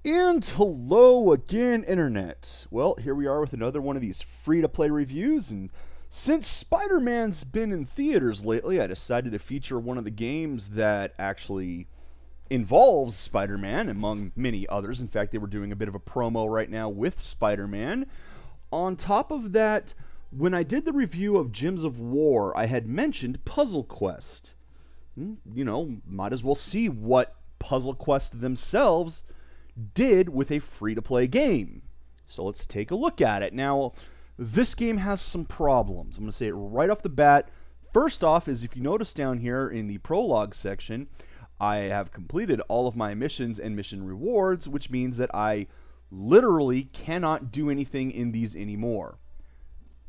And hello again, Internet. Well, here we are with another one of these free-to-play reviews, and since Spider-Man's been in theaters lately, I decided to feature one of the games that actually involves Spider-Man, among many others. In fact, they were doing a bit of a promo right now with Spider-Man. On top of that, when I did the review of Gems of War, I had mentioned Puzzle Quest. Might as well see what Puzzle Quest themselves did with a free-to-play game. So let's take a look at it. Now, this game has some problems. I'm going to say it right off the bat. First off is, if you notice down here in the prologue section, I have completed all of my missions and mission rewards, which means that I literally cannot do anything in these anymore.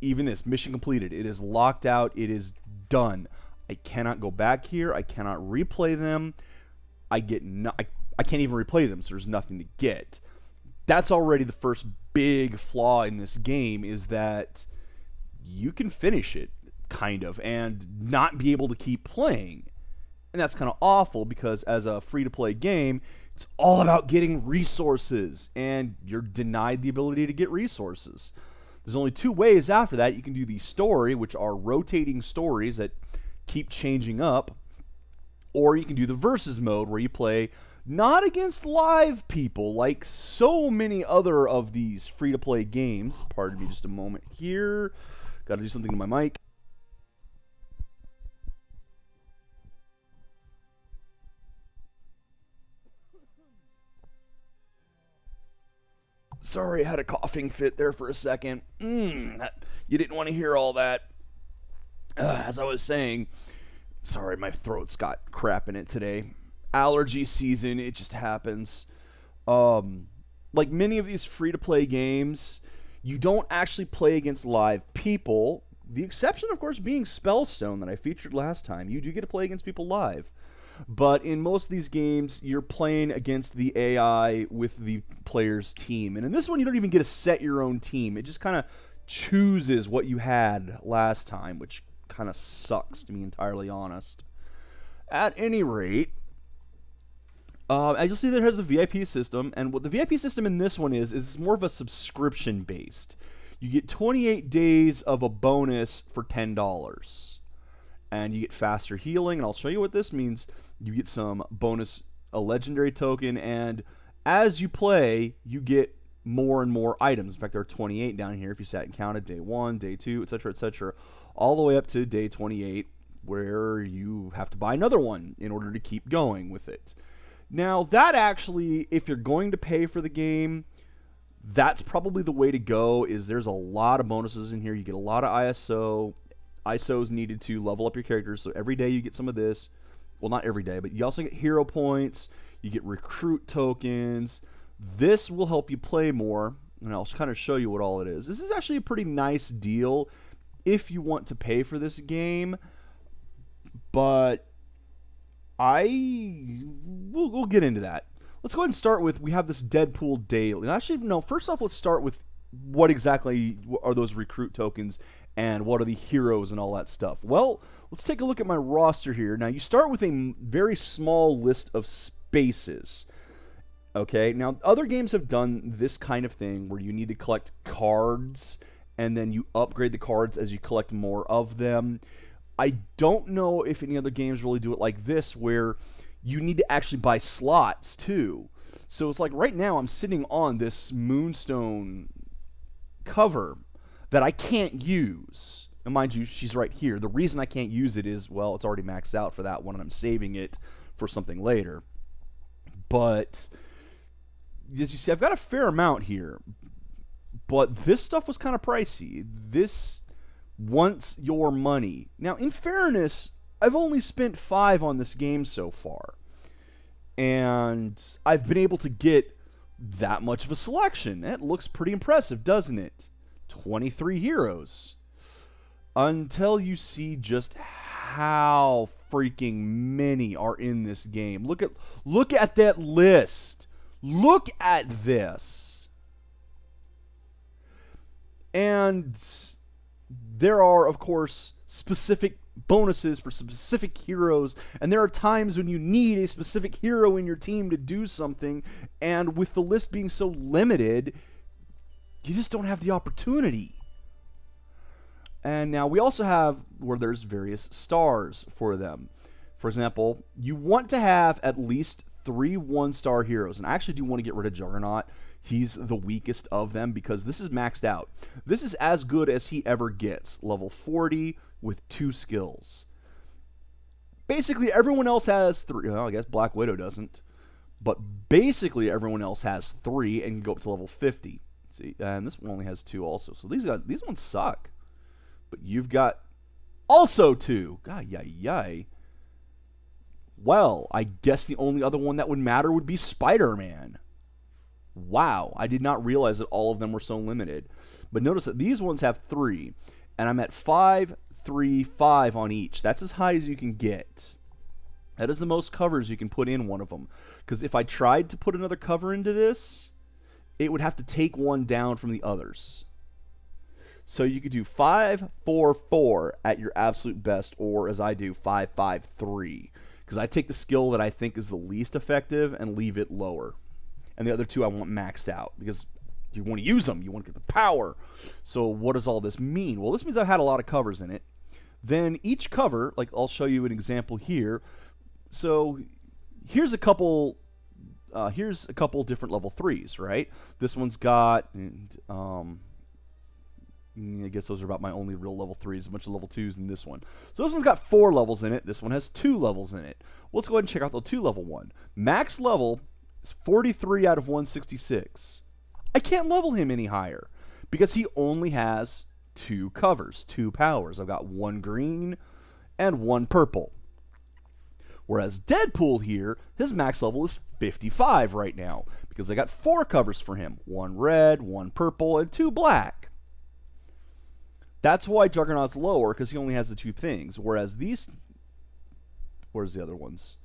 Even this, mission completed. It is locked out. It is done. I cannot go back here. I cannot replay them. I can't even replay them, so there's nothing to get. That's already the first big flaw in this game, is that you can finish it, kind of, and not be able to keep playing. And that's kind of awful, because as a free-to-play game, it's all about getting resources, and you're denied the ability to get resources. There's only two ways after that. You can do the story, which are rotating stories that keep changing up, or you can do the versus mode, where you play not against live people like so many other of these free-to-play games. Pardon me just a moment here. Got to do something to my mic. Sorry, I had a coughing fit there for a second. You didn't want to hear all that. As I was saying, sorry, my throat's got crap in it today. Allergy season, it just happens. Like many of these free-to-play games, you don't actually play against live people. The exception, of course, being Spellstone that I featured last time. You do get to play against people live. But in most of these games, you're playing against the AI with the player's team. And in this one, you don't even get to set your own team. It just kind of chooses what you had last time, which kind of sucks, to be entirely honest. At any rate, as you'll see, there has a VIP system, and what the VIP system in this one is more of a subscription-based. You get 28 days of a bonus for $10, and you get faster healing, and I'll show you what this means. You get some bonus, a legendary token, and as you play, you get more and more items. In fact, there are 28 down here if you sat and counted day 1, day 2, etc., all the way up to day 28, where you have to buy another one in order to keep going with it. Now, that actually, if you're going to pay for the game, that's probably the way to go. Is there's a lot of bonuses in here. You get a lot of ISOs needed to level up your characters. So every day you get some of this. Well, not every day, but you also get hero points. You get recruit tokens. This will help you play more, and I'll kind of show you what all it is. This is actually a pretty nice deal if you want to pay for this game, but we'll get into that. Let's go ahead and start with, we have this Deadpool daily. Actually, no, first off, let's start with what exactly are those recruit tokens and what are the heroes and all that stuff. Well, let's take a look at my roster here. Now, you start with a very small list of spaces. Okay, now other games have done this kind of thing where you need to collect cards and then you upgrade the cards as you collect more of them. I don't know if any other games really do it like this, where you need to actually buy slots too. So it's like right now I'm sitting on this Moonstone cover that I can't use. And mind you, she's right here. The reason I can't use it is, well, it's already maxed out for that one and I'm saving it for something later. But as you see, I've got a fair amount here. But this stuff was kind of pricey. This wants your money. Now, in fairness, I've only spent $5 on this game so far. And I've been able to get that much of a selection. It looks pretty impressive, doesn't it? 23 heroes. Until you see just how freaking many are in this game. Look at that list. Look at this. And there are, of course, specific bonuses for specific heroes, and there are times when you need a specific hero in your team to do something, and with the list being so limited, you just don't have the opportunity. And now we also have where there's various stars for them. For example, you want to have at least 3 1-star heroes, and I actually do want to get rid of Juggernaut. He's the weakest of them because this is maxed out. This is as good as he ever gets. Level 40 with 2 skills. Basically, everyone else has 3. Well, I guess Black Widow doesn't. But basically, everyone else has 3 and can go up to level 50. See, and this one only has 2 also. So these ones suck. But you've got also 2. God, yay. Well, I guess the only other one that would matter would be Spider-Man. Wow, I did not realize that all of them were so limited. But notice that these ones have 3, and I'm at 5, 3, 5 on each. That's as high as you can get. That is the most covers you can put in one of them. Because if I tried to put another cover into this, it would have to take one down from the others. So you could do 5, 4, 4 at your absolute best, or as I do, 5, 5, 3. Because I take the skill that I think is the least effective and leave it lower. And the other 2 I want maxed out because you want to use them. You want to get the power. So what does all this mean? Well, this means I've had a lot of covers in it. Then each cover, like I'll show you an example here. So here's a couple different level 3s, right? This one's got, I guess those are about my only real level 3s, a bunch of level 2s in this one. So this one's got 4 levels in it. This one has 2 levels in it. Well, let's go ahead and check out the 2 level one. Max level is 43 out of 166. I can't level him any higher because he only has 2 covers, 2 powers. I've got 1 green and 1 purple. Whereas Deadpool here, his max level is 55 right now because I got 4 covers for him. 1 red, 1 purple, and 2 black. That's why Juggernaut's lower, because he only has the 2 things. Whereas these... Where's the other ones?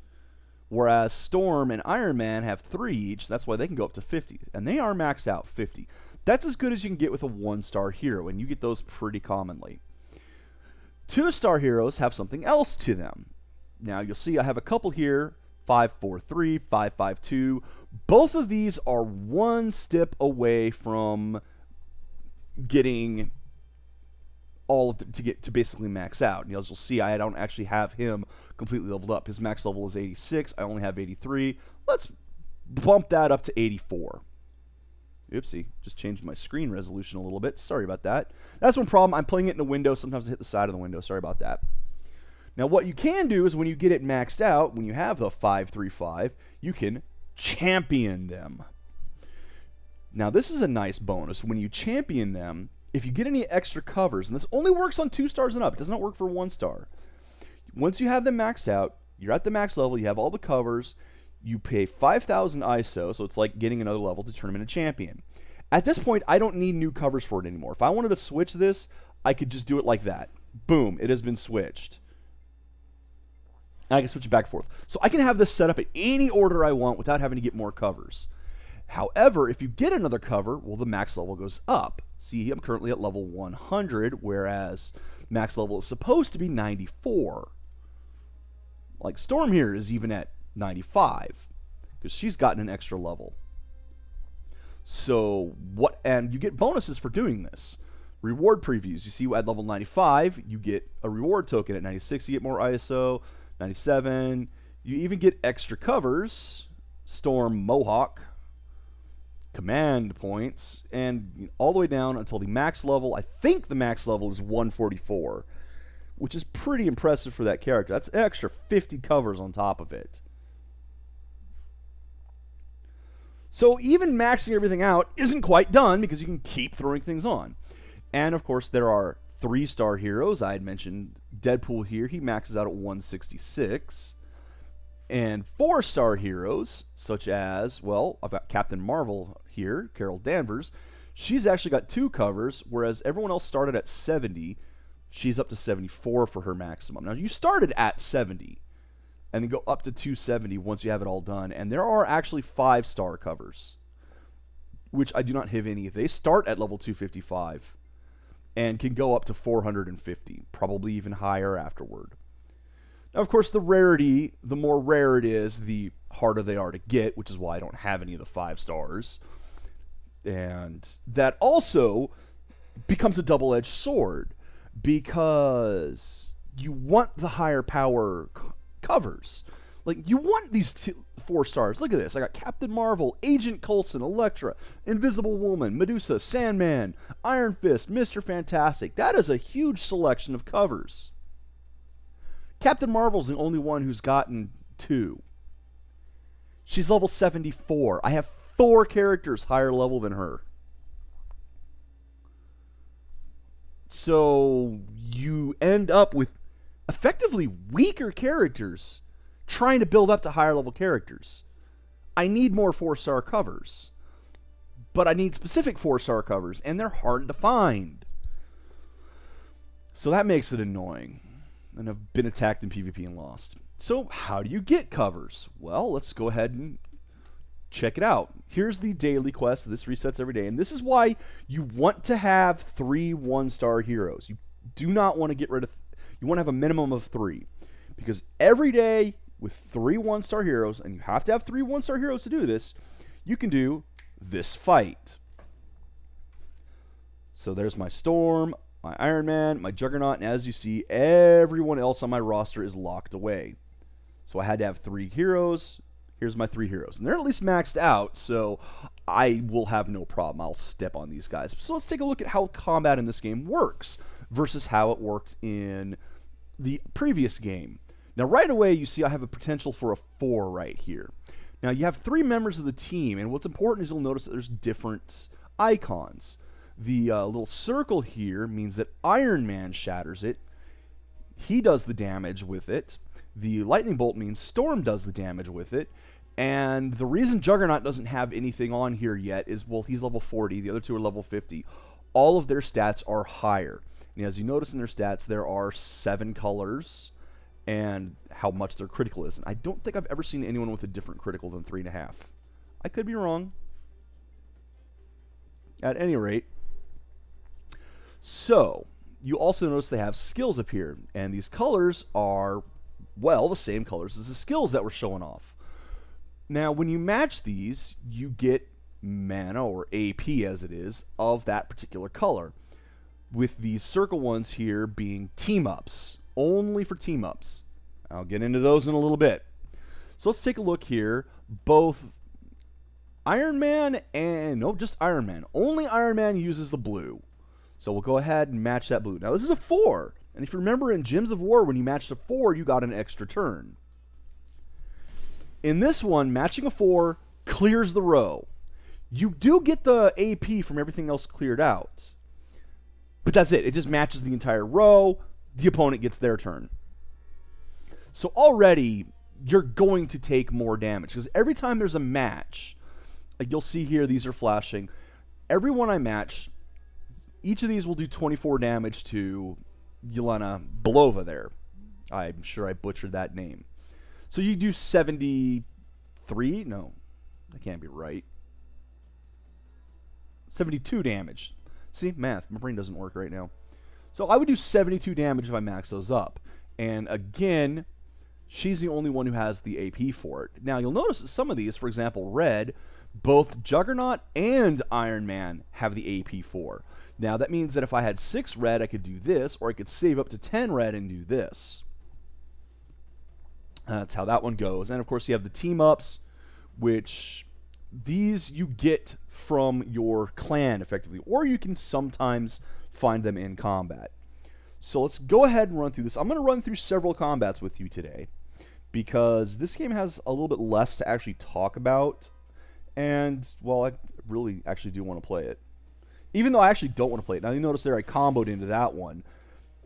Whereas Storm and Iron Man have 3 each. That's why they can go up to 50. And they are maxed out 50. That's as good as you can get with a 1-star hero, and you get those pretty commonly. 2-star heroes have something else to them. Now, you'll see I have a couple here. 543, 552. Both of these are 1 step away from getting... all of to basically max out. And as you'll see, I don't actually have him completely leveled up. His max level is 86. I only have 83. Let's bump that up to 84. Oopsie, just changed my screen resolution a little bit. Sorry about that. That's one problem. I'm playing it in a window. Sometimes I hit the side of the window. Sorry about that. Now, what you can do is when you get it maxed out, when you have the 535, you can champion them. Now, this is a nice bonus. When you champion them, if you get any extra covers, and this only works on 2 stars and up, it does not work for 1 star. Once you have them maxed out, you're at the max level, you have all the covers, you pay 5,000 ISO, so it's like getting another level to turn him into champion. At this point, I don't need new covers for it anymore. If I wanted to switch this, I could just do it like that. Boom, it has been switched. And I can switch it back and forth. So I can have this set up in any order I want without having to get more covers. However, if you get another cover, well, the max level goes up. See, I'm currently at level 100, whereas max level is supposed to be 94. Like Storm here is even at 95, because she's gotten an extra level. So, and you get bonuses for doing this. Reward previews. You see, at level 95, you get a reward token. At 96, you get more ISO. 97, you even get extra covers. Storm Mohawk. Command points, and all the way down until the max level. I think the max level is 144, which is pretty impressive for that character. That's an extra 50 covers on top of it. So even maxing everything out isn't quite done because you can keep throwing things on. And of course, there are 3-star heroes. I had mentioned Deadpool here. He maxes out at 166. And 4-star heroes, such as, well, I've got Captain Marvel here, Carol Danvers. She's actually got 2 covers, whereas everyone else started at 70. She's up to 74 for her maximum. Now, you started at 70, and then go up to 270 once you have it all done. And there are actually 5-star covers, which I do not have any. They start at level 255. and can go up to 450, probably even higher afterward. Now, of course, the more rare it is, the harder they are to get, which is why I don't have any of the 5 stars. And that also becomes a double-edged sword, because you want the higher power covers. Like, you want these 4 stars. Look at this. I got Captain Marvel, Agent Coulson, Elektra, Invisible Woman, Medusa, Sandman, Iron Fist, Mr. Fantastic. That is a huge selection of covers. Captain Marvel's the only one who's gotten 2. She's level 74. I have 4 characters higher level than her. So you end up with effectively weaker characters trying to build up to higher level characters. I need more 4-star covers, but I need specific 4-star covers, and they're hard to find. So that makes it annoying. And I've been attacked in PvP and lost. So how do you get covers? Well, let's go ahead and check it out. Here's the daily quest. This resets every day. And this is why you want to have 3 1-star heroes. You do not want to get rid of... You want to have a minimum of 3. Because every day with 3 1-star heroes, and you have to have 3 1-star heroes to do this, you can do this fight. So there's my Storm, my Iron Man, my Juggernaut, and as you see, everyone else on my roster is locked away. So I had to have 3 heroes. Here's my 3 heroes. And they're at least maxed out, so I will have no problem. I'll step on these guys. So let's take a look at how combat in this game works versus how it worked in the previous game. Now, right away, you see I have a potential for a 4 right here. Now, you have 3 members of the team, and what's important is you'll notice that there's different icons. The little circle here means that Iron Man shatters it. He does the damage with it. The lightning bolt means Storm does the damage with it. And the reason Juggernaut doesn't have anything on here yet is, well, he's level 40. The other 2 are level 50. All of their stats are higher. And as you notice in their stats, there are 7 colors and how much their critical is. And I don't think I've ever seen anyone with a different critical than 3.5. I could be wrong. At any rate. So, you also notice they have skills up here. And these colors are, well, the same colors as the skills that were showing off. Now, when you match these, you get mana, or AP as it is, of that particular color. With these circle ones here being team-ups. Only for team-ups. I'll get into those in a little bit. So let's take a look here. Both Iron Man and... No, just Iron Man. Only Iron Man uses the blue. So we'll go ahead and match that blue. Now, this is a 4. And if you remember in Gems of War, when you matched a 4, you got an extra turn. In this one, matching a 4 clears the row. You do get the AP from everything else cleared out. But that's it. It just matches the entire row. The opponent gets their turn. So already, you're going to take more damage. Because every time there's a match, like you'll see here, these are flashing. Every one I match, each of these will do 24 damage to Yelena Belova there. I'm sure I butchered that name. So you do 73? No, that can't be right. 72 damage. See, math. My brain doesn't work right now. So I would do 72 damage if I max those up. And again, she's the only one who has the AP for it. Now, you'll notice that some of these, for example, Red, both Juggernaut and Iron Man have the AP for. Now, that means that if I had 6 red, I could do this, or I could save up to 10 red and do this. That's how that one goes. And, of course, you have the team-ups, which these you get from your clan, effectively, or you can sometimes find them in combat. So let's go ahead and run through this. I'm going to run through several combats with you today, because this game has a little bit less to actually talk about, and, well, I really actually do want to play it. Even though I actually don't want to play it. Now, you notice there I comboed into that one.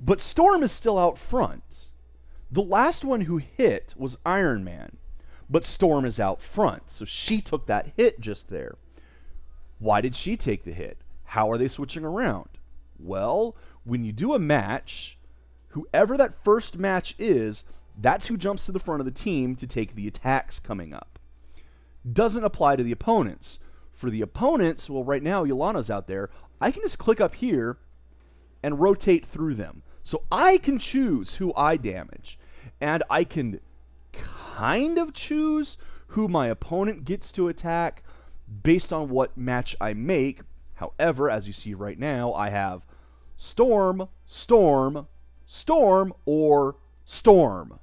But Storm is still out front. The last one who hit was Iron Man. But Storm is out front. So she took that hit just there. Why did she take the hit? How are they switching around? Well, when you do a match, whoever that first match is, that's who jumps to the front of the team to take the attacks coming up. Doesn't apply to the opponents. For the opponents, well, right now, Yelena's out there. I can just click up here and rotate through them. So I can choose who I damage, and I can kind of choose who my opponent gets to attack based on what match I make. However, as you see right now, I have Storm, Storm, Storm, or Storm.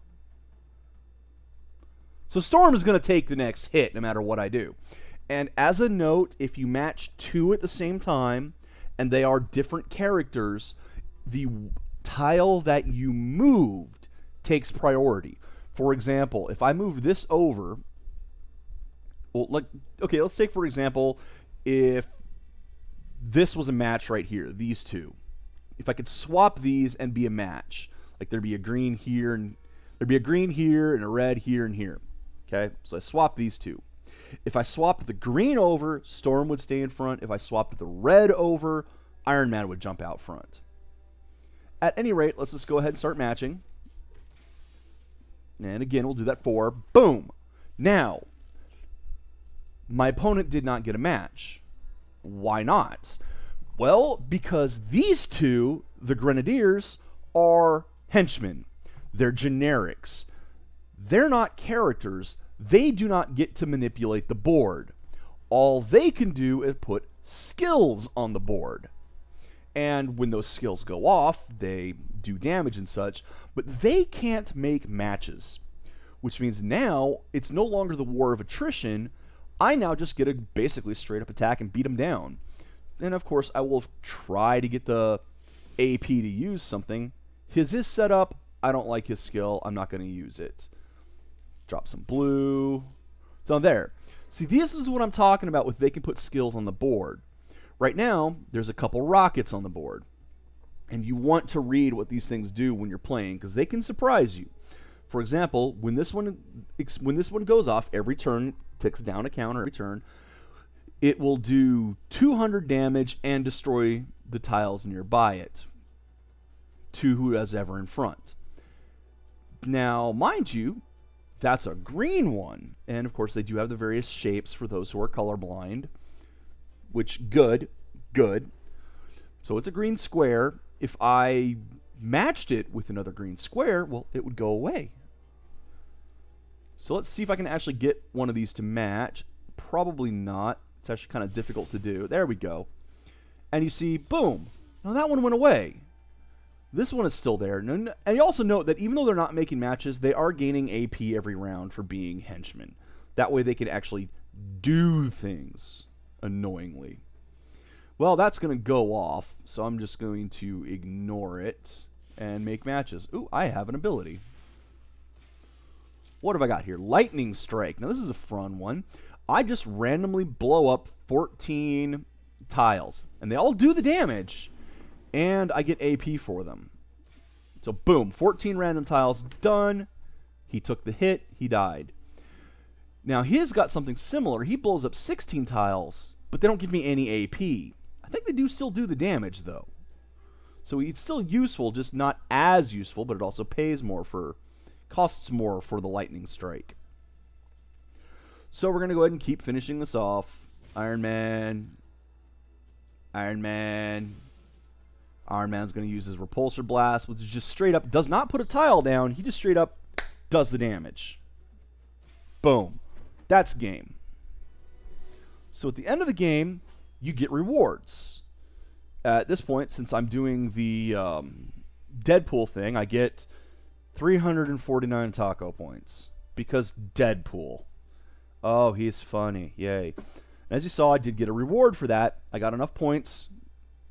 So Storm is going to take the next hit no matter what I do. And as a note, if you match two at the same time, and they are different characters, the tile that you moved takes priority. For example, if I move this over, well, okay, let's take, for example, if this was a match right here, these two. If I could swap these and be a match, like there'd be a green here, and there'd be a green here, and a red here and here. Okay, so I swap these two. If I swapped the green over, Storm would stay in front. If I swapped the red over, Iron Man would jump out front. At any rate, let's just go ahead and start matching. And again, we'll do that for, boom. Now, my opponent did not get a match. Why not? Well, because these two, the Grenadiers, are henchmen. They're generics. They're not characters. They do not get to manipulate the board. All they can do is put skills on the board. And when those skills go off, they do damage and such, but they can't make matches. Which means now, it's no longer the war of attrition. I now just get a basically straight up attack and beat them down. And of course, I will try to get the AP to use something. His is set up. I don't like his skill. I'm not going to use it. Drop some blue. So there. See, this is what I'm talking about with they can put skills on the board. Right now, there's a couple rockets on the board. And you want to read what these things do when you're playing, because they can surprise you. For example, when this one goes off, every turn ticks down a counter every turn. It will do 200 damage and destroy the tiles nearby it to whoever's ever in front. Now, mind you, that's a green one. And of course, they do have the various shapes for those who are colorblind, which good. So it's a green square. If I matched it with another green square, well, it would go away. So let's see if I can actually get one of these to match. Probably not. It's actually kind of difficult to do. There we go. And you see, boom. Now that one went away. This one is still there. And you also note that even though they're not making matches, they are gaining AP every round for being henchmen. That way they can actually do things annoyingly. Well, that's going to go off, so I'm just going to ignore it and make matches. Ooh, I have an ability. What have I got here? Lightning Strike. Now, this is a fun one. I just randomly blow up 14 tiles, and they all do the damage, and I get AP for them. So, boom, 14 random tiles, done. He took the hit, he died. Now, his got something similar. He blows up 16 tiles, but they don't give me any AP. I think they do still do the damage, though. So it's still useful, just not as useful, but it also pays more for, costs more for the Lightning Strike. So we're going to go ahead and keep finishing this off. Iron Man. Iron Man. Iron Man's going to use his Repulsor Blast, which is just straight up, does not put a tile down. He just straight up does the damage. Boom. That's game. So at the end of the game, you get rewards. At this point, since I'm doing the Deadpool thing, I get 349 taco points. Because Deadpool. Oh, he's funny. Yay. As you saw, I did get a reward for that. I got enough points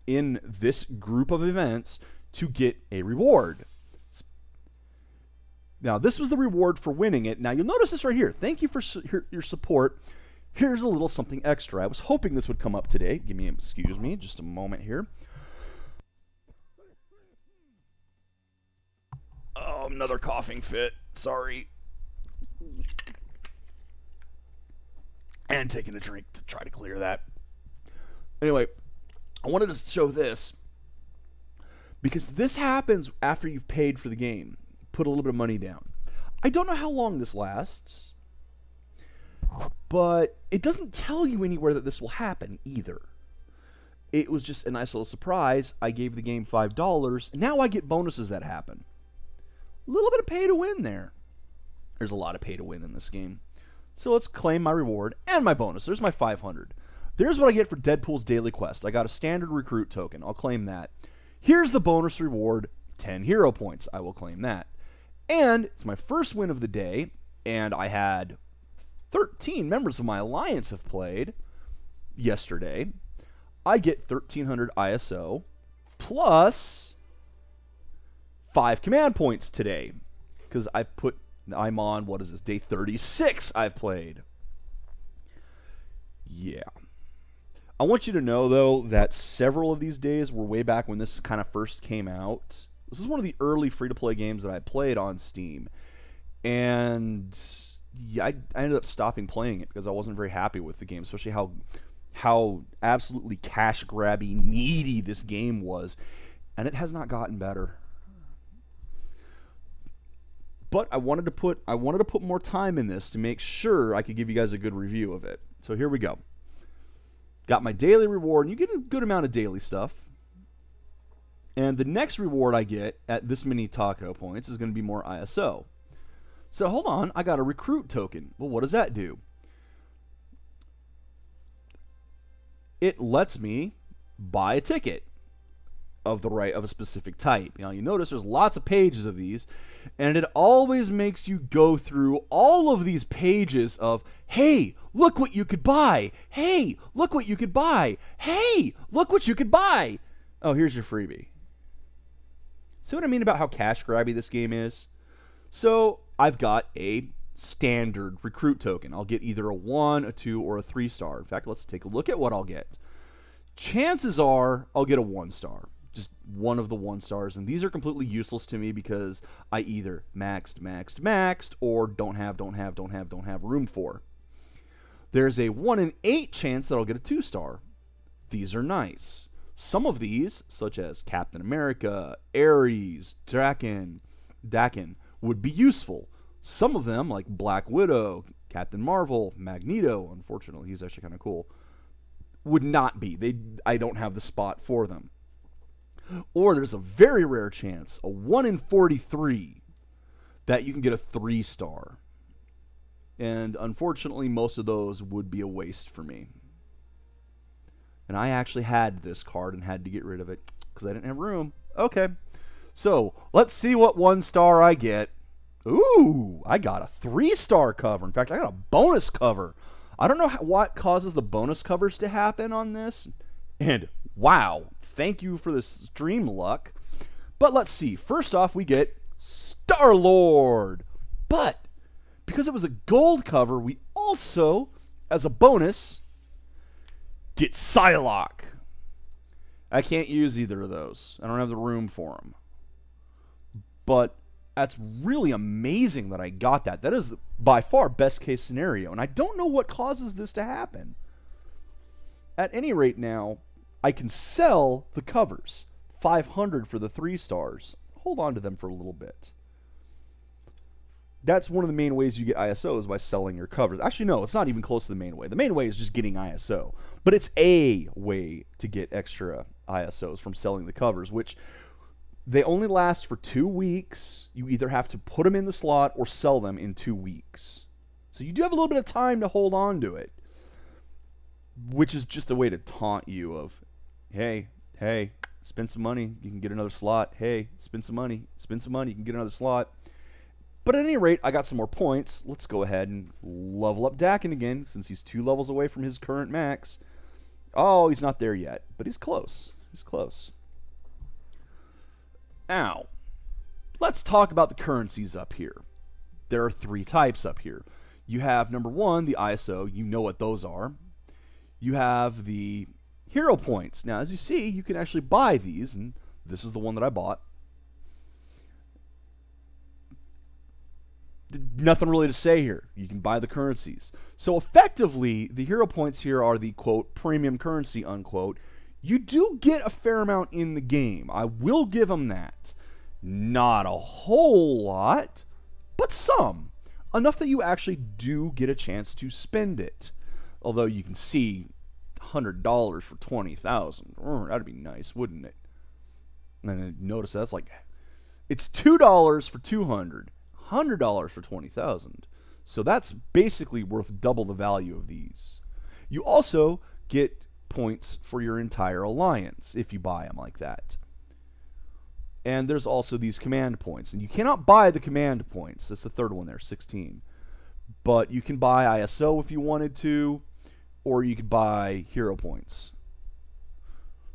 in this group of events to get a reward. Now, this was the reward for winning it. Now, you'll notice this right here. Thank you for your support. Here's a little something extra. I was hoping this would come up today. Excuse me, just a moment here. Oh, another coughing fit. Sorry. And taking a drink to try to clear that. Anyway, I wanted to show this because this happens after you've paid for the game. Put a little bit of money down. I don't know how long this lasts, but it doesn't tell you anywhere that this will happen either. it was just a nice little surprise. I gave the game $5. Now I get bonuses that happen. A little bit of pay to win there. There's a lot of pay to win in this game. So let's claim my reward and my bonus. There's my 500. There's what I get for Deadpool's daily quest. I got a standard recruit token. I'll claim that. Here's the bonus reward, 10 hero points. I will claim that. And it's my first win of the day, and I had 13 members of my alliance have played yesterday. I get 1300 ISO plus 5 command points today because I'm on, what is this, day 36 I've played. Yeah. I want you to know, though, that several of these days were way back when this kind of first came out. This is one of the early free-to-play games that I played on Steam. And yeah, I ended up stopping playing it because I wasn't very happy with the game, especially how absolutely cash-grabby, needy this game was. And it has not gotten better. But I wanted to put more time in this to make sure I could give you guys a good review of it. So here we go. Got my daily reward, and you get a good amount of daily stuff. And the next reward I get at this many taco points is going to be more ISO. So hold on, I got a recruit token. Well, what does that do? It lets me buy a ticket of a specific type. Now you notice there's lots of pages of these, and it always makes you go through all of these pages of, hey, look what you could buy. Hey, look what you could buy. Hey, look what you could buy. Oh, here's your freebie. See what I mean about how cash grabby this game is? So I've got a standard recruit token. I'll get either a 1, a 2, or a 3 star. In fact, let's take a look at what I'll get. Chances are I'll get a 1 star. Just one of the 1 stars, and these are completely useless to me because I either maxed, or don't have room for. There's a 1 in 8 chance that I'll get a 2 star. These are nice. Some of these, such as Captain America, Ares, Dakin, would be useful. Some of them, like Black Widow, Captain Marvel, Magneto, unfortunately, he's actually kind of cool, would not be. I don't have the spot for them. Or there's a very rare chance, a 1 in 43, that you can get a 3 star. And unfortunately, most of those would be a waste for me. And I actually had this card and had to get rid of it because I didn't have room. Okay. So, let's see what 1 star I get. Ooh, I got a 3 star cover. In fact, I got a bonus cover. I don't know what causes the bonus covers to happen on this. And wow, thank you for the stream luck. But let's see. First off, we get Star-Lord. But because it was a gold cover, we also, as a bonus, get Psylocke. I can't use either of those. I don't have the room for them. But that's really amazing that I got that. That is by far best case scenario. And I don't know what causes this to happen. At any rate now, I can sell the covers. 500 for the 3 stars. Hold on to them for a little bit. That's one of the main ways you get ISO is by selling your covers. Actually, no, it's not even close to the main way. The main way is just getting ISO. But it's a way to get extra ISOs from selling the covers, which they only last for 2 weeks. You either have to put them in the slot or sell them in 2 weeks. So you do have a little bit of time to hold on to it, which is just a way to taunt you of, hey, spend some money, you can get another slot. Hey, spend some money, you can get another slot. But at any rate, I got some more points. Let's go ahead and level up Dakin again, since he's 2 levels away from his current max. Oh, he's not there yet, but he's close. He's close. Now, let's talk about the currencies up here. There are 3 types up here. You have, number 1, the ISO. You know what those are. You have the hero points. Now, as you see, you can actually buy these, and this is the one that I bought. Nothing really to say here. You can buy the currencies. So effectively, the hero points here are the, quote, premium currency, unquote. You do get a fair amount in the game. I will give them that. Not a whole lot, but some. Enough that you actually do get a chance to spend it. Although you can see $100 for 20,000. That'd be nice, wouldn't it? And then notice that's like, it's $2 for 200, $100 for 20,000. So that's basically worth double the value of these. You also get points for your entire alliance if you buy them like that. And there's also these command points. And you cannot buy the command points. That's the third one there, 16. But you can buy ISO if you wanted to, or you could buy hero points.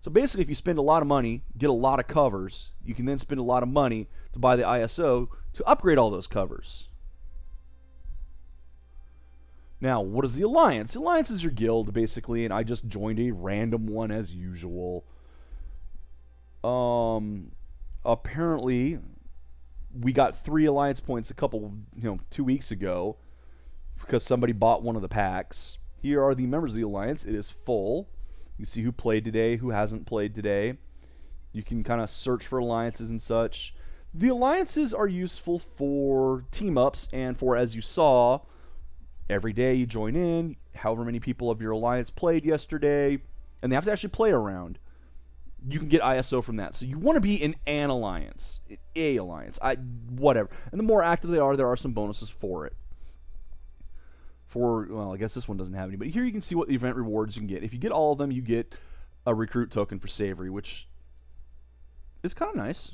So basically, if you spend a lot of money, get a lot of covers, you can then spend a lot of money to buy the ISO to upgrade all those covers. Now, what is the Alliance? The Alliance is your guild, basically, and I just joined a random one as usual. Apparently, we got 3 Alliance points a couple, 2 weeks ago, because somebody bought one of the packs. Here are the members of the Alliance. It is full. You see who played today, who hasn't played today. You can kind of search for alliances and such. The alliances are useful for team-ups and for, as you saw, every day you join in, however many people of your alliance played yesterday, and they have to actually play around. You can get ISO from that. So you want to be in an alliance, whatever. And the more active they are, there are some bonuses for it. Well, I guess this one doesn't have any, but here you can see what the event rewards you can get. If you get all of them, you get a recruit token for Savory, which is kind of nice.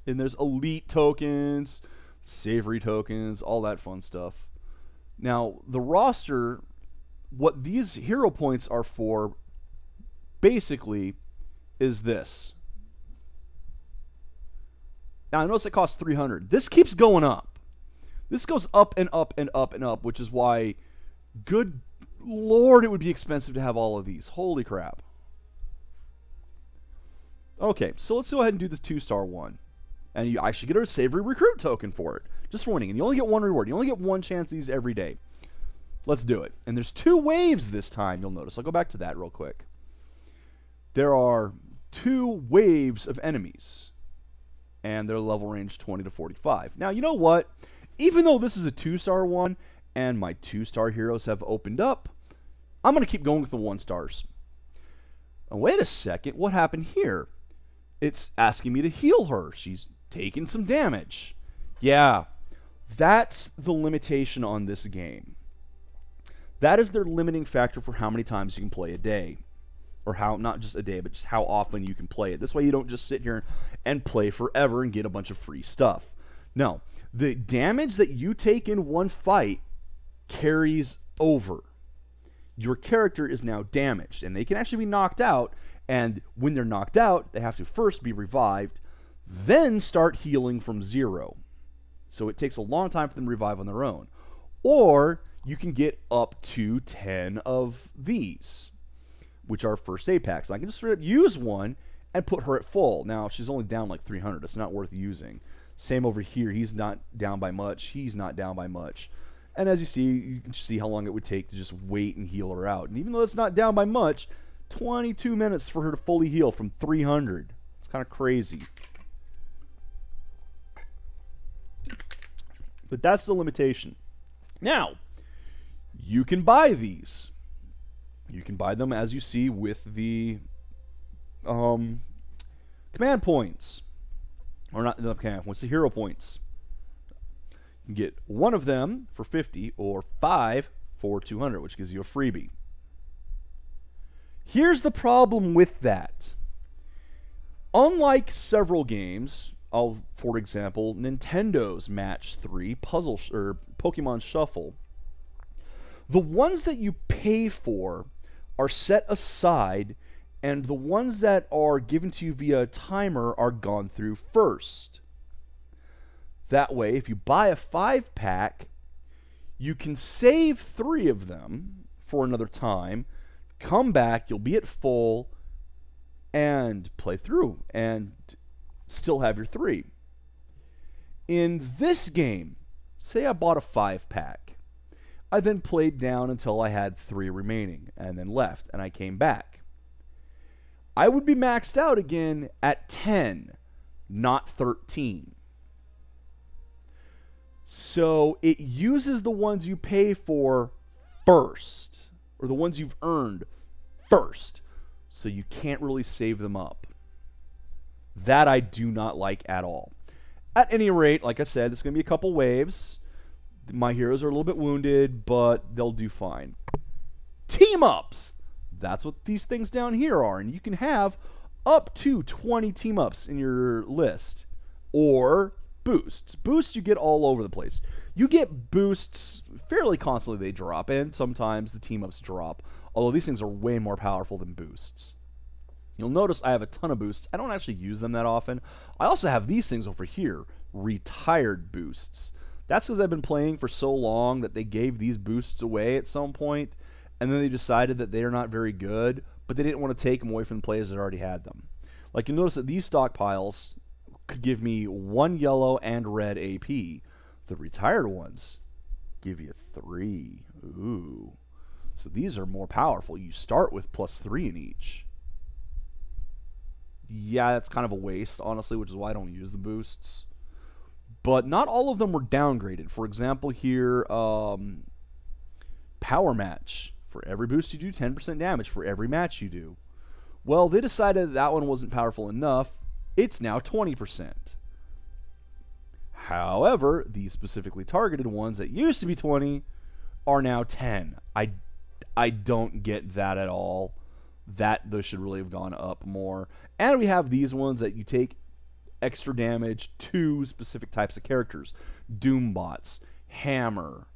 And there's elite tokens, Savory tokens, all that fun stuff. Now, the roster, what these hero points are for, basically, is this. Now, I notice it costs 300. This keeps going up. This goes up and up and up and up, which is why, good lord, it would be expensive to have all of these. Holy crap. Okay, so let's go ahead and do this 2-star one. And you actually get a Savory recruit token for it. Just for winning. And you only get one reward. You only get one chance these every day. Let's do it. And there's 2 waves this time, you'll notice. I'll go back to that real quick. There are 2 waves of enemies. And their level range 20 to 45. Now, you know what? Even though this is a 2-star one, and my 2-star heroes have opened up, I'm going to keep going with the 1-stars. Oh, wait a second, what happened here? It's asking me to heal her. She's taking some damage. Yeah, that's the limitation on this game. That is their limiting factor for how many times you can play a day. Or how, not just a day, but just how often you can play it. This way you don't just sit here and play forever and get a bunch of free stuff. No, the damage that you take in one fight carries over. Your character is now damaged, and they can actually be knocked out, and when they're knocked out, they have to first be revived, then start healing from 0. So it takes a long time for them to revive on their own. Or you can get up to 10 of these, which are first aid packs. I can just straight up use one and put her at full. Now, she's only down like 300. It's not worth using. Same over here. He's not down by much. He's not down by much. And as you see, you can see how long it would take to just wait and heal her out. And even though it's not down by much, 22 minutes for her to fully heal from 300. It's kind of crazy. But that's the limitation. Now, you can buy these. You can buy them, as you see, with the command points. Or not the command points, the hero points. You can get one of them for 50 or 5 for 200, which gives you a freebie. Here's the problem with that. Unlike several games, for example, Nintendo's Match 3 puzzle or Pokemon Shuffle, the ones that you pay for are set aside, and the ones that are given to you via a timer are gone through first. That way, if you buy a 5-pack, you can save 3 of them for another time, come back, you'll be at full, and play through, and still have your 3. In this game, say I bought a 5-pack. I then played down until I had 3 remaining, and then left, and I came back. I would be maxed out again at 10, not 13. So it uses the ones you pay for first. or the ones you've earned first. So you can't really save them up. That I do not like at all. At any rate, like I said, there's going to be a couple waves. My heroes are a little bit wounded, but they'll do fine. Team-ups! That's what these things down here are. And you can have up to 20 team-ups in your list. Or boosts. Boosts you get all over the place. You get boosts fairly constantly. They drop, and sometimes the team-ups drop. Although these things are way more powerful than boosts. You'll notice I have a ton of boosts. I don't actually use them that often. I also have these things over here. Retired boosts. That's because I've been playing for so long that they gave these boosts away at some point, and then they decided that they are not very good, but they didn't want to take them away from the players that already had them. Like, you'll notice that these stockpiles could give me 1 yellow and red AP. The retired ones give you 3. Ooh. So these are more powerful. You start with +3 in each. Yeah, that's kind of a waste, honestly, which is why I don't use the boosts. But not all of them were downgraded. For example, here, Power Match. For every boost you do, 10% damage for every match you do. Well, they decided that one wasn't powerful enough. It's now 20%. However, these specifically targeted ones that used to be 20 are now 10. I don't get that at all. Those should really have gone up more. And we have these ones that you take extra damage to specific types of characters. Doombots, Hammer.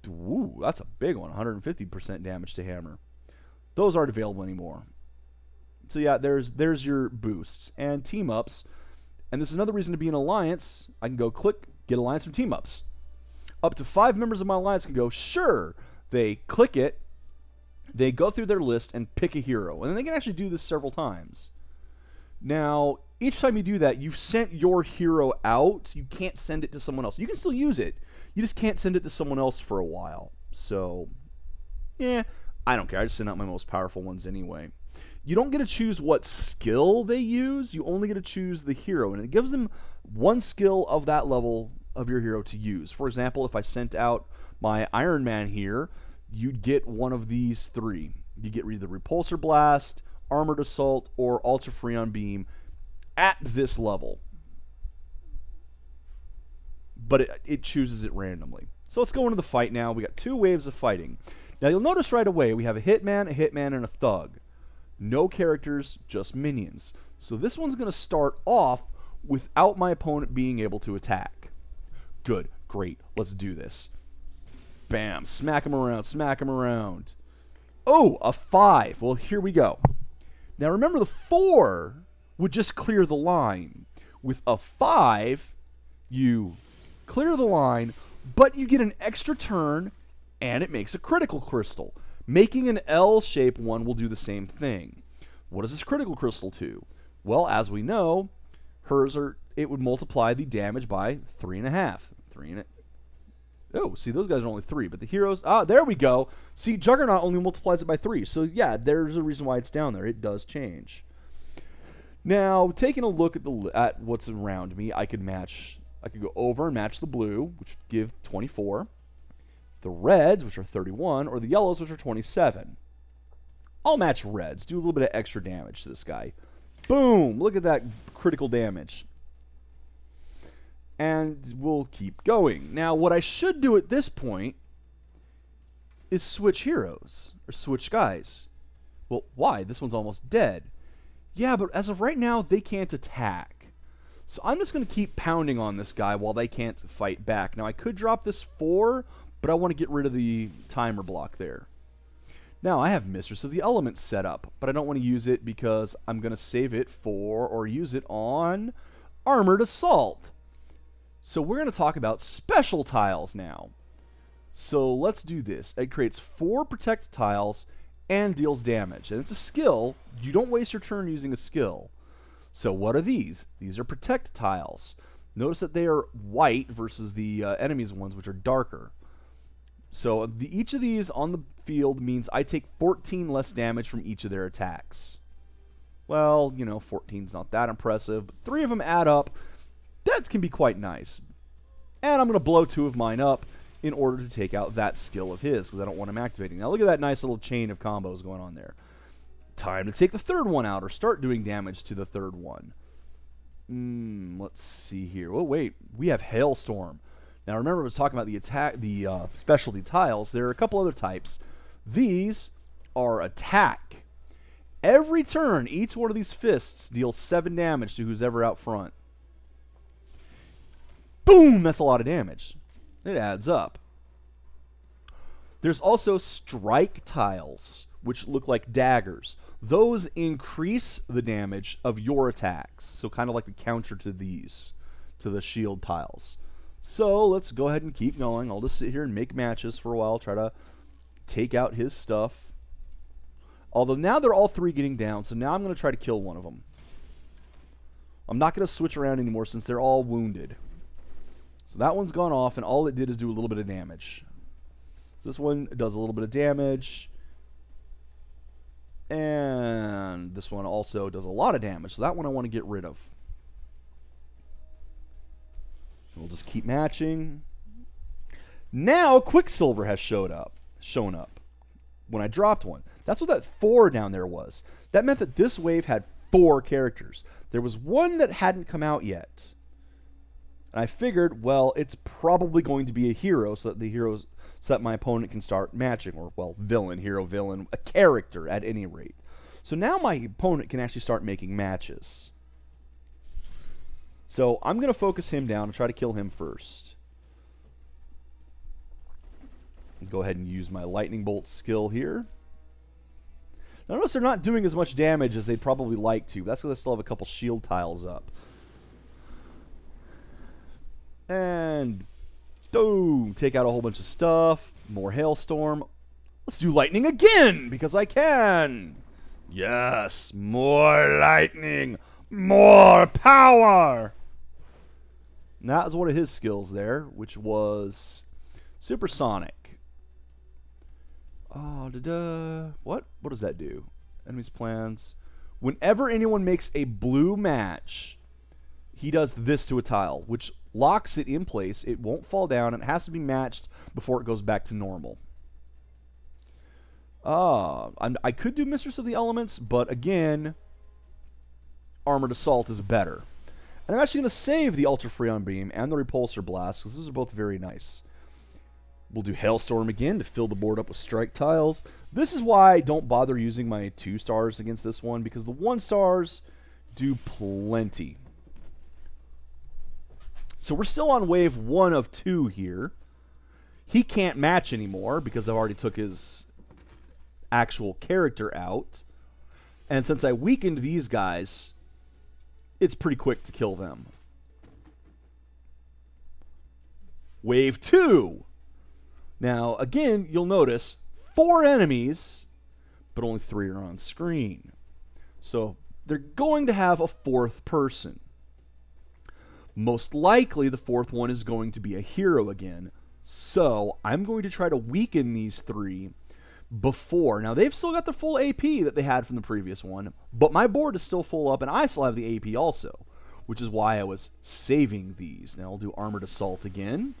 Ooh, that's a big one. 150% damage to Hammer. Those aren't available anymore. So yeah, there's your boosts and team-ups. And this is another reason to be an alliance. I can go click, get alliance from team-ups. Up to 5 members of my alliance can go, sure. They click it. They go through their list and pick a hero. And then they can actually do this several times. Now, each time you do that, you've sent your hero out. You can't send it to someone else. You can still use it. You just can't send it to someone else for a while. So, yeah, I don't care. I just send out my most powerful ones anyway. You don't get to choose what skill they use. You only get to choose the hero. And it gives them one skill of that level of your hero to use. For example, if I sent out my Iron Man here, you'd get one of these 3. You get either Repulsor Blast, Armored Assault, or Ultra Freon Beam at this level. But it chooses it randomly. So let's go into the fight now. We got 2 waves of fighting. Now you'll notice right away we have a Hitman, and a Thug. No characters, just minions. So this one's going to start off without my opponent being able to attack. Good, great, let's do this. Bam, smack him around, smack him around. Oh, a 5. Well, here we go. Now remember, the 4 would just clear the line. With a 5, you clear the line, but you get an extra turn, and it makes a critical crystal. Making an L-shaped one will do the same thing. What is this critical crystal to? Well, as we know, it would multiply the damage by 3.5. Oh, see, those guys are only 3, but the heroes... Ah, there we go. See, Juggernaut only multiplies it by 3. So, yeah, there's a reason why it's down there. It does change. Now, taking a look at what's around me, I could go over and match the blue, which would give 24. The reds, which are 31, or the yellows, which are 27. I'll match reds. Do a little bit of extra damage to this guy. Boom! Look at that critical damage. And we'll keep going. Now, what I should do at this point is switch heroes, or switch guys. Well, why? This one's almost dead. Yeah, but as of right now, they can't attack. So I'm just going to keep pounding on this guy while they can't fight back. Now, I could drop this 4, but I want to get rid of the timer block there. Now, I have Mistress of the Elements set up, but I don't want to use it because I'm going to save it for, or use it on, Armored Assault. So we're going to talk about special tiles now. So let's do this. It creates 4 protect tiles and deals damage. And it's a skill. You don't waste your turn using a skill. So what are these? These are protect tiles. Notice that they are white versus the enemy's ones, which are darker. So each of these on the field means I take 14 less damage from each of their attacks. Well, 14's not that impressive, but 3 of them add up. That can be quite nice. And I'm going to blow 2 of mine up. in order to take out that skill of his, because I don't want him activating. Now look at that nice little chain of combos going on there. Time to take the third one out, or start doing damage to the third one. Let's see here. Oh wait, we have Hailstorm. Now remember I was talking about the specialty tiles. There are a couple other types. These are attack. Every turn, each one of these fists deals 7 damage to who's ever out front. Boom! That's a lot of damage. It adds up. There's also strike tiles, which look like daggers. Those increase the damage of your attacks. So kind of like the counter to these, to the shield tiles. So let's go ahead and keep going. I'll just sit here and make matches for a while, try to take out his stuff. Although now they're all 3 getting down, so now I'm going to try to kill one of them. I'm not going to switch around anymore since they're all wounded. So that one's gone off, and all it did is do a little bit of damage. So this one does a little bit of damage. And this one also does a lot of damage, so that one I want to get rid of. We'll just keep matching. Now Quicksilver has shown up when I dropped one. That's what that 4 down there was. That meant that this wave had 4 characters. There was one that hadn't come out yet. And I figured, well, it's probably going to be a hero, so that my opponent can start matching, or, well, villain, hero, villain, a character at any rate. So now my opponent can actually start making matches. So I'm going to focus him down and try to kill him first. Go ahead and use my lightning bolt skill here. Now notice they're not doing as much damage as they'd probably like to. That's because I still have a couple shield tiles up. And boom, take out a whole bunch of stuff. More hailstorm. Let's do lightning again, because I can. Yes, more lightning. More power. And that was one of his skills there, which was supersonic. Oh, what does that do? Enemy's plans. Whenever anyone makes a blue match, he does this to a tile, which locks it in place. It won't fall down, and it has to be matched before it goes back to normal. I could do Mistress of the Elements, but again, Armored Assault is better. And I'm actually going to save the Ultra Freon Beam and the Repulsor Blast, because those are both very nice. We'll do Hailstorm again to fill the board up with strike tiles. This is why I don't bother using my 2 stars against this one, because the 1 stars do plenty. So we're still on wave 1 of 2 here. He can't match anymore because I've already took his actual character out. And since I weakened these guys, it's pretty quick to kill them. Wave 2. Now, again, you'll notice 4 enemies, but only 3 are on screen. So they're going to have a 4th person. Most likely, the 4th one is going to be a hero again. So I'm going to try to weaken these 3 before. Now, they've still got the full AP that they had from the previous one, but my board is still full up, and I still have the AP also, which is why I was saving these. Now, I'll do Armored Assault again,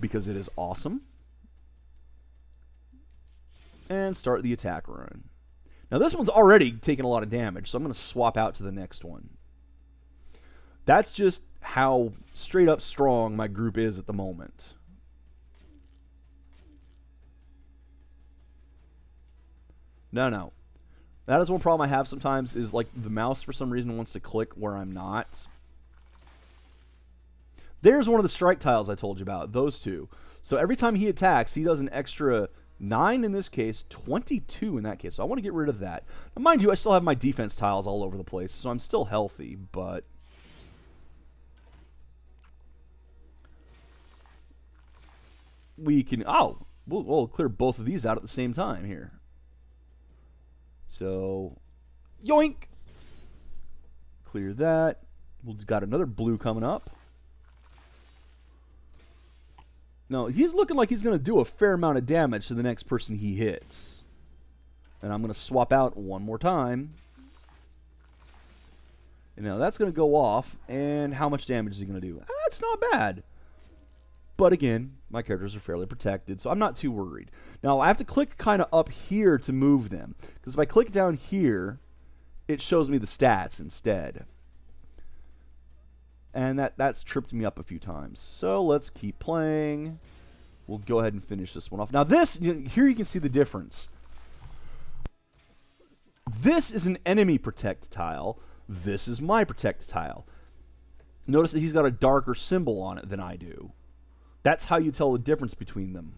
because it is awesome. And start the attack run. Now, this one's already taken a lot of damage, so I'm going to swap out to the next one. That's just how straight up strong my group is at the moment. No. That is one problem I have sometimes, is like the mouse for some reason wants to click where I'm not. There's one of the strike tiles I told you about, those 2. So every time he attacks, he does an extra 9 in this case, 22 in that case. So I want to get rid of that. Now, mind you, I still have my defense tiles all over the place, so I'm still healthy, but we can... Oh, we'll clear both of these out at the same time here. So, yoink! Clear that. We've got another blue coming up. Now, he's looking like he's going to do a fair amount of damage to the next person he hits. And I'm going to swap out one more time. And now that's going to go off. And how much damage is he going to do? That's not bad. But again, my characters are fairly protected, so I'm not too worried. Now, I have to click kind of up here to move them, because if I click down here, it shows me the stats instead. And that's tripped me up a few times. So let's keep playing. We'll go ahead and finish this one off. Now this, here you can see the difference. This is an enemy protect tile. This is my protect tile. Notice that he's got a darker symbol on it than I do. That's how you tell the difference between them.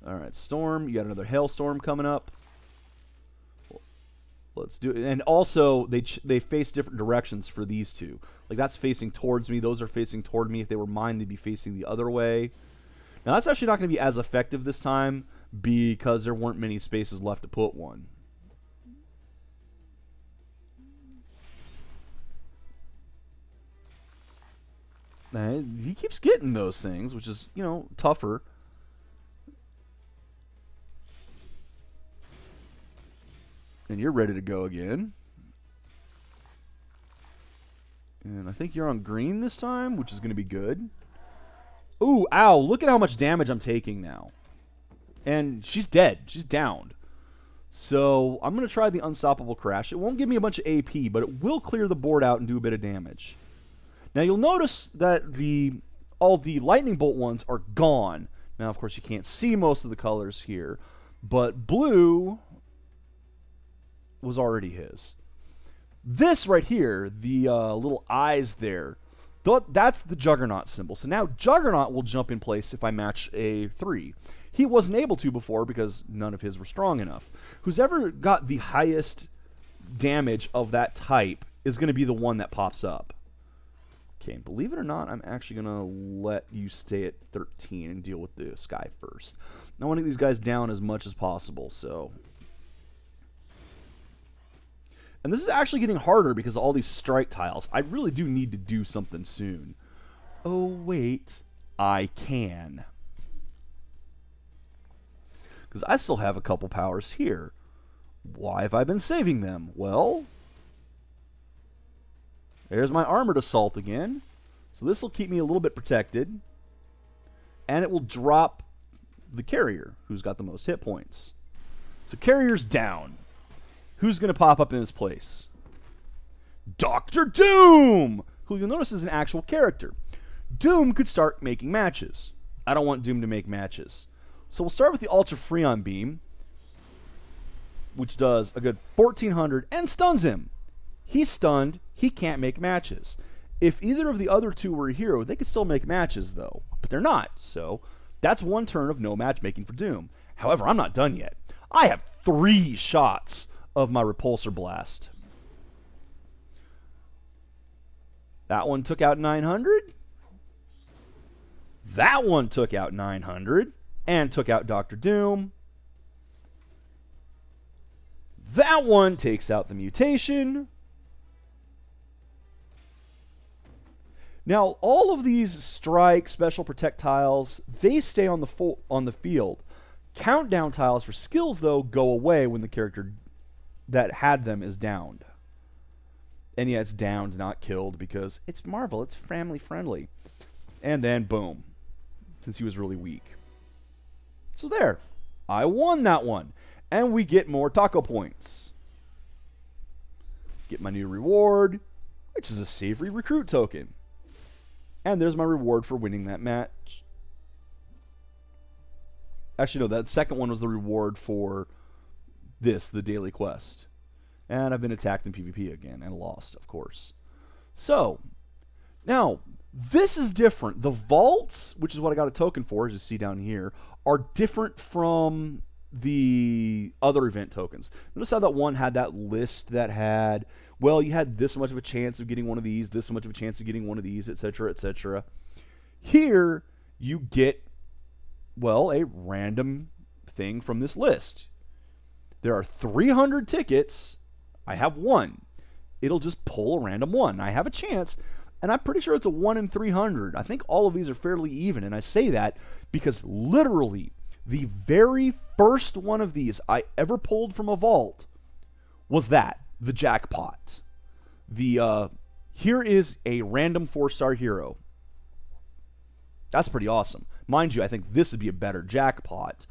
Alright, storm. You got another hailstorm coming up. Let's do it. And also, they face different directions for these two. Like, that's facing towards me. Those are facing toward me. If they were mine, they'd be facing the other way. Now, that's actually not going to be as effective this time because there weren't many spaces left to put one. Now, he keeps getting those things, which is, you know, tougher. And you're ready to go again. And I think you're on green this time, which is going to be good. Ooh, ow, look at how much damage I'm taking now. And she's dead. She's downed. So I'm going to try the Unstoppable Crash. It won't give me a bunch of AP, but it will clear the board out and do a bit of damage. Now you'll notice that all the Lightning Bolt ones are gone. Now, of course, you can't see most of the colors here. But blue was already his. This right here, the little eyes there, that's the Juggernaut symbol. So now Juggernaut will jump in place if I match a 3. He wasn't able to before because none of his were strong enough. Who's ever got the highest damage of that type is going to be the one that pops up. Okay, believe it or not, I'm actually going to let you stay at 13 and deal with the sky first. I want to get these guys down as much as possible, so... And this is actually getting harder because of all these strike tiles. I really do need to do something soon. Oh, wait. I can. Because I still have a couple powers here. Why have I been saving them? Well, there's my armored assault again. So this will keep me a little bit protected. And it will drop the carrier, who's got the most hit points. So carrier's down. Who's going to pop up in his place? Dr. Doom! Who you'll notice is an actual character. Doom could start making matches. I don't want Doom to make matches. So we'll start with the Ultra Freon Beam, which does a good 1400 and stuns him. He's stunned. He can't make matches. If either of the other two were a hero, they could still make matches, though. But they're not. So that's one turn of no matchmaking for Doom. However, I'm not done yet. I have 3 shots of my Repulsor Blast. That one took out 900. That one took out 900 and took out Dr. Doom. That one takes out the mutation. Now, all of these strike, special protect tiles, they stay on the field. Countdown tiles for skills, though, go away when the character that had them is downed. And yeah, it's downed, not killed, because it's Marvel, it's family friendly. And then, boom, since he was really weak. So there, I won that one. And we get more taco points. Get my new reward, which is a Savory Recruit token. And there's my reward for winning that match. Actually, no, that second one was the reward for the daily quest. And I've been attacked in PvP again and lost, of course. So, now, this is different. The vaults, which is what I got a token for, as you see down here, are different from the other event tokens. Notice how that one had that list that had, well, you had this much of a chance of getting one of these, this much of a chance of getting one of these, etc., etc. Here, you get, well, a random thing from this list. There are 300 tickets. I have 1. It'll just pull a random 1. I have a chance, and I'm pretty sure it's a 1 in 300. I think all of these are fairly even, and I say that because literally the very first one of these I ever pulled from a vault was the jackpot. Here is a random 4-star hero. That's pretty awesome. Mind you, I think this would be a better jackpot,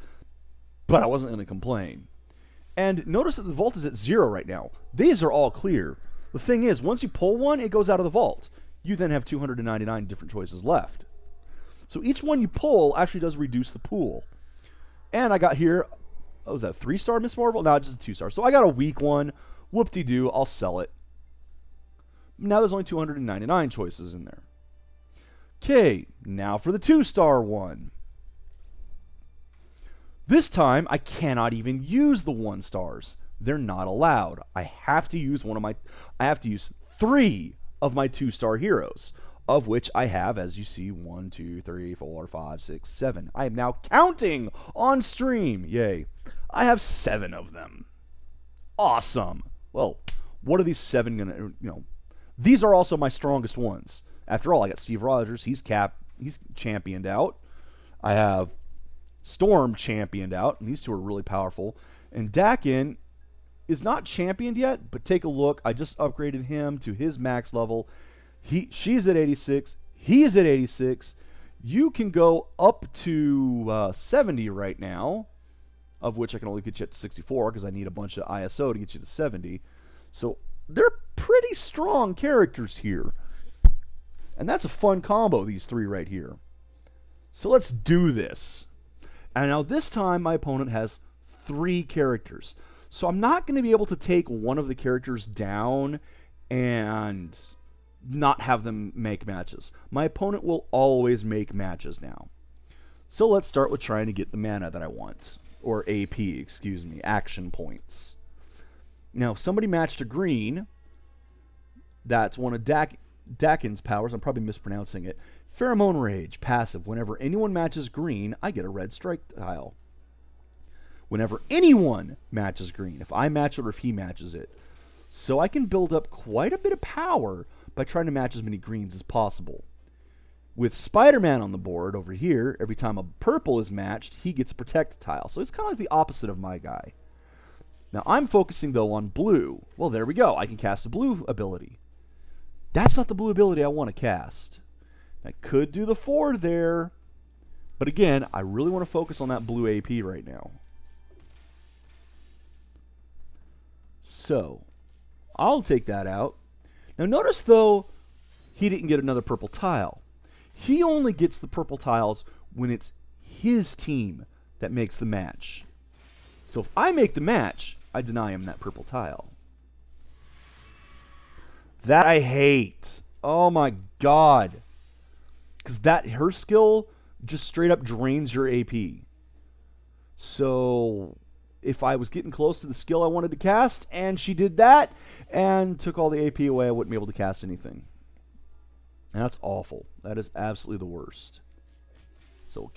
but I wasn't going to complain. And notice that the vault is at 0 right now. These are all clear. The thing is, once you pull one, it goes out of the vault. You then have 299 different choices left. So each one you pull actually does reduce the pool. And I got here, was that a 3-star Miss Marvel? No, just a 2-star. So I got a weak one. Whoop-de-doo, I'll sell it. Now there's only 299 choices in there. Okay, now for the 2-star one. This time, I cannot even use the 1-stars. They're not allowed. I have to use 3 of my 2-star heroes, of which I have, as you see, 1, 2, 3, 4, 5, 6, 7. I am now counting on stream. Yay. I have 7 of them. Awesome. Well, what are these 7 gonna, these are also my strongest ones. After all, I got Steve Rogers. He's championed out. I have Storm championed out, and these two are really powerful. And Dakin is not championed yet, but take a look. I just upgraded him to his max level. She's at 86. He's at 86. You can go up to 70 right now, of which I can only get you up to 64 because I need a bunch of ISO to get you to 70. So they're pretty strong characters here. And that's a fun combo, these 3 right here. So let's do this. And now this time my opponent has 3 characters. So I'm not going to be able to take one of the characters down and not have them make matches. My opponent will always make matches now. So let's start with trying to get the mana that I want. Or AP, excuse me, action points. Now, somebody matched a green. That's one of Dakin's powers. I'm probably mispronouncing it. Pheromone Rage, passive. Whenever anyone matches green, I get a red strike tile. Whenever anyone matches green. If I match it or if he matches it. So I can build up quite a bit of power by trying to match as many greens as possible. With Spider-Man on the board over here, every time a purple is matched, he gets a protect tile. So it's kind of like the opposite of my guy. Now I'm focusing though on blue. Well, there we go. I can cast a blue ability. That's not the blue ability I want to cast. I could do the 4 there, but again, I really want to focus on that blue AP right now. So, I'll take that out. Now notice though, he didn't get another purple tile. He only gets the purple tiles when it's his team that makes the match. So if I make the match, I deny him that purple tile. That I hate. Oh my god. Because her skill just straight up drains your AP. So if I was getting close to the skill I wanted to cast, and she did that, and took all the AP away, I wouldn't be able to cast anything. And that's awful. That is absolutely the worst. So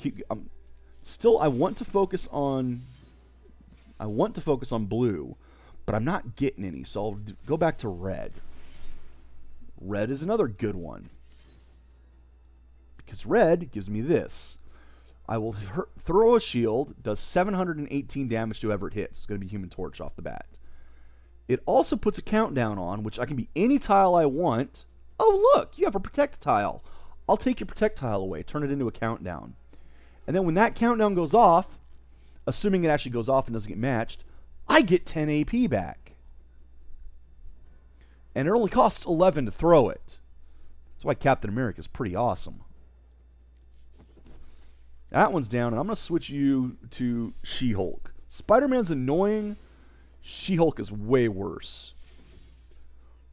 I want to focus on blue, but I'm not getting any, so I'll go back to red. Red is another good one. Because red gives me this. I will throw a shield, does 718 damage to whoever it hits. It's going to be Human Torch off the bat. It also puts a countdown on, which I can be any tile I want. Oh, look, you have a protect tile. I'll take your protect tile away, turn it into a countdown. And then when that countdown goes off, assuming it actually goes off and doesn't get matched, I get 10 AP back. And it only costs 11 to throw it. That's why Captain America is pretty awesome. That one's down, and I'm going to switch you to She-Hulk. Spider-Man's annoying. She-Hulk is way worse.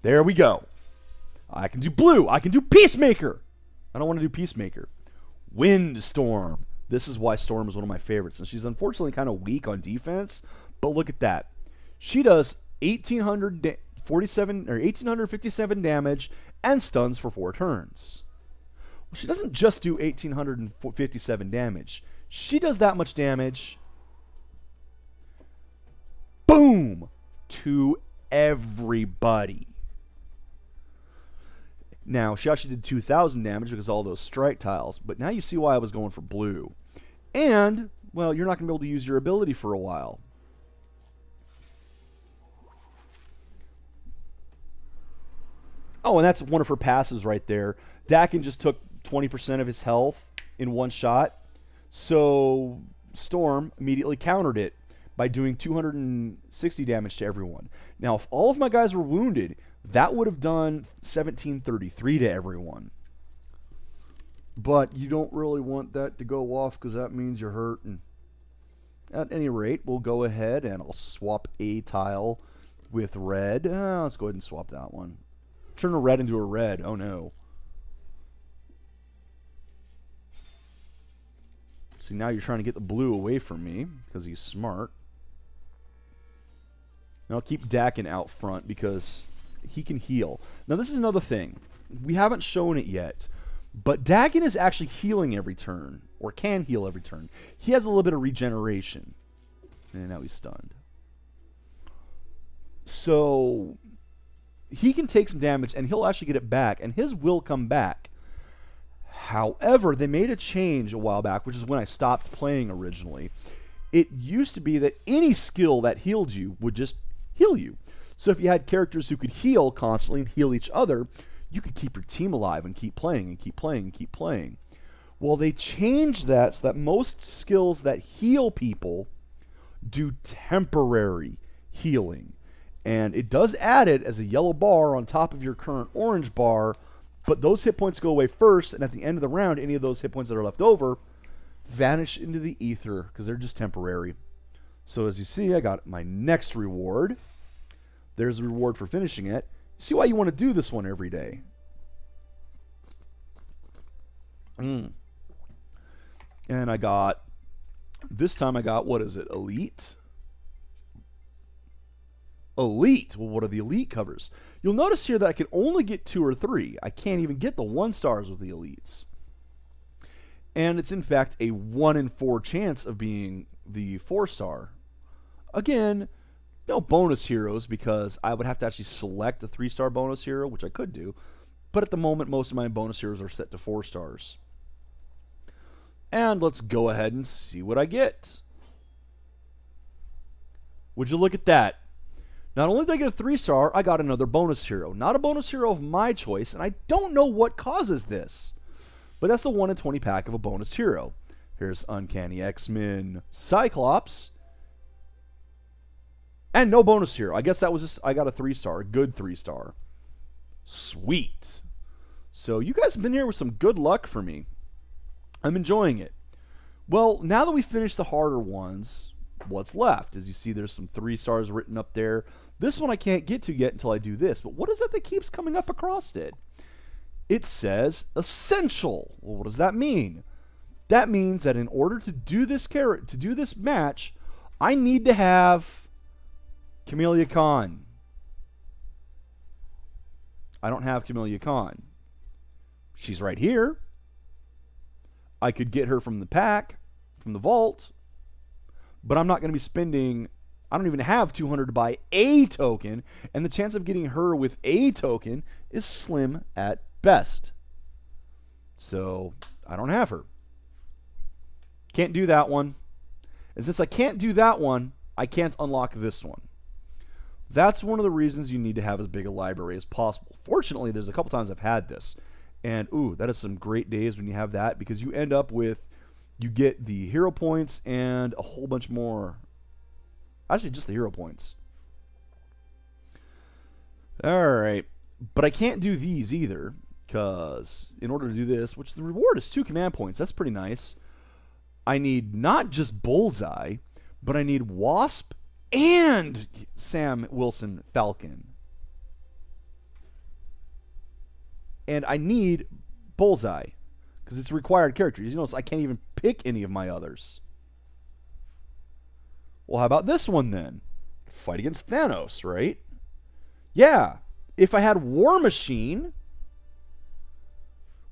There we go. I can do blue. I can do Peacemaker. I don't want to do Peacemaker. Windstorm. This is why Storm is one of my favorites. And she's unfortunately kind of weak on defense. But look at that. She does 1,857 damage and stuns for 4 turns. Well, she doesn't just do 1,857 damage. She does that much damage. Boom! To everybody. Now, she actually did 2,000 damage because of all those strike tiles, but now you see why I was going for blue. And, well, you're not going to be able to use your ability for a while. Oh, and that's one of her passes right there. Dakin just took 20% of his health in one shot. So Storm immediately countered it by doing 260 damage to everyone. Now, if all of my guys were wounded, that would have done 1733 to everyone. But you don't really want that to go off because that means you're hurt. And at any rate, we'll go ahead and I'll swap a tile with red. Let's go ahead and swap that one. Turn a red into a red. Oh no. See, now you're trying to get the blue away from me because he's smart. And I'll keep Dakin out front because he can heal. Now, this is another thing. We haven't shown it yet, but Dakin is actually healing every turn, or can heal every turn. He has a little bit of regeneration. And now he's stunned. So he can take some damage, and he'll actually get it back, and his will come back. However, they made a change a while back, which is when I stopped playing originally. It used to be that any skill that healed you would just heal you. So if you had characters who could heal constantly and heal each other, you could keep your team alive and keep playing and keep playing and keep playing. Well, they changed that so that most skills that heal people do temporary healing. And it does add it as a yellow bar on top of your current orange bar, but those hit points go away first, and at the end of the round, any of those hit points that are left over vanish into the ether because they're just temporary. So as you see, I got my next reward. There's a reward for finishing it. See why you want to do this one every day. And I got, this time I got, what is it, Elite? Elite. Well, what are the Elite covers? You'll notice here that I can only get 2 or 3. I can't even get the 1 stars with the Elites. And it's in fact a 1 in 4 chance of being the 4 star. Again, no bonus heroes because I would have to actually select a 3-star bonus hero, which I could do. But at the moment, most of my bonus heroes are set to 4 stars. And let's go ahead and see what I get. Would you look at that? Not only did I get a 3-star, I got another bonus hero. Not a bonus hero of my choice, and I don't know what causes this. But that's the 1 in 20 pack of a bonus hero. Here's Uncanny X-Men Cyclops. And no bonus hero. I guess that was just, I got a 3-star, a good 3-star. Sweet. So you guys have been here with some good luck for me. I'm enjoying it. Well, now that we finished the harder ones, what's left? As you see, there's some 3 stars written up there. This one I can't get to yet until I do this. But what is that keeps coming up across it? It says essential. Well, what does that mean? That means that in order to do this match, I need to have Camellia Khan. I don't have Camellia Khan. She's right here. I could get her from the pack, from the vault, but I'm not going to be spending, I don't even have 200 to buy a token, and the chance of getting her with a token is slim at best. So I don't have her. Can't do that one. And since I can't do that one, I can't unlock this one. That's one of the reasons you need to have as big a library as possible. Fortunately, there's a couple times I've had this. And, ooh, that is some great days when you have that, because you end up with, you get the hero points and a whole bunch more. Actually, just the hero points. Alright. But I can't do these either, because in order to do this, which the reward is 2 command points, that's pretty nice. I need not just Bullseye, but I need Wasp and Sam Wilson Falcon. And I need Bullseye, because it's a required character. You notice I can't even pick any of my others. Well, how about this one then? Fight against Thanos, right? Yeah. If I had War Machine,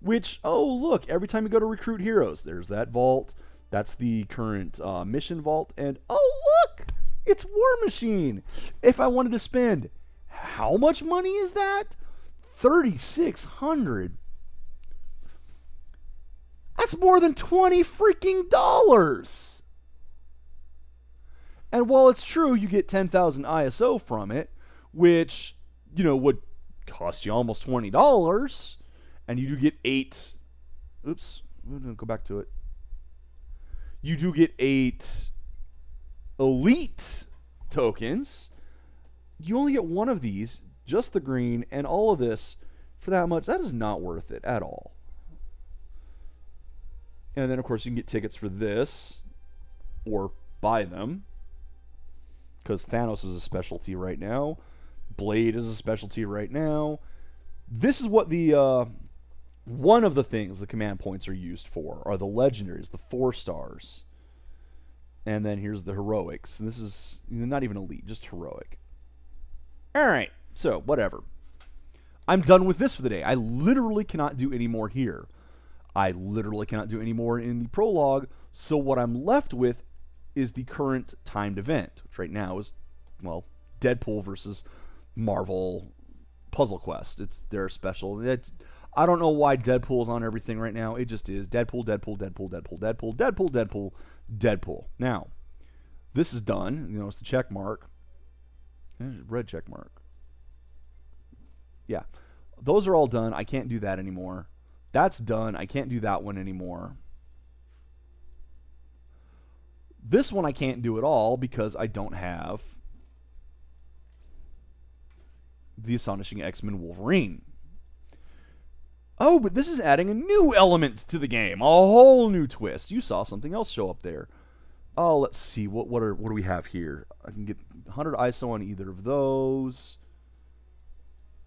which, oh, look, every time you go to recruit heroes, there's that vault. That's the current mission vault. And, oh, look, it's War Machine. If I wanted to spend, how much money is that? $3,600. That's more than $20 freaking dollars. And while it's true you get 10,000 ISO from it, which, you know, would Cost you almost $20. And you do get 8. Oops. Go back to it. You do get 8 elite tokens. You only get 1 of these, just the green, and all of this for that much. That is not worth it at all. And then, of course, you can get tickets for this or buy them, because Thanos is a specialty right now. Blade is a specialty right now. This is what the one of the things the command points are used for, are the legendaries, the 4 stars. And then here's the heroics. And this is not even elite, just heroic. Alright, so whatever. I'm done with this for the day. I literally cannot do any more here. I literally cannot do any more in the prologue. So what I'm left with is the current timed event, which right now is, well, Deadpool versus Marvel Puzzle Quest. It's their special. I don't know why Deadpool's on everything right now. It just is. Deadpool, Deadpool, Deadpool, Deadpool, Deadpool, Deadpool, Deadpool, Deadpool. Now, this is done. You know, it's the check mark. Red check mark. Yeah. Those are all done. I can't do that anymore. That's done. I can't do that one anymore. This one I can't do at all because I don't have the Astonishing X-Men Wolverine. Oh, but this is adding a new element to the game. A whole new twist. You saw something else show up there. Oh, let's see. What do we have here? I can get 100 ISO on either of those.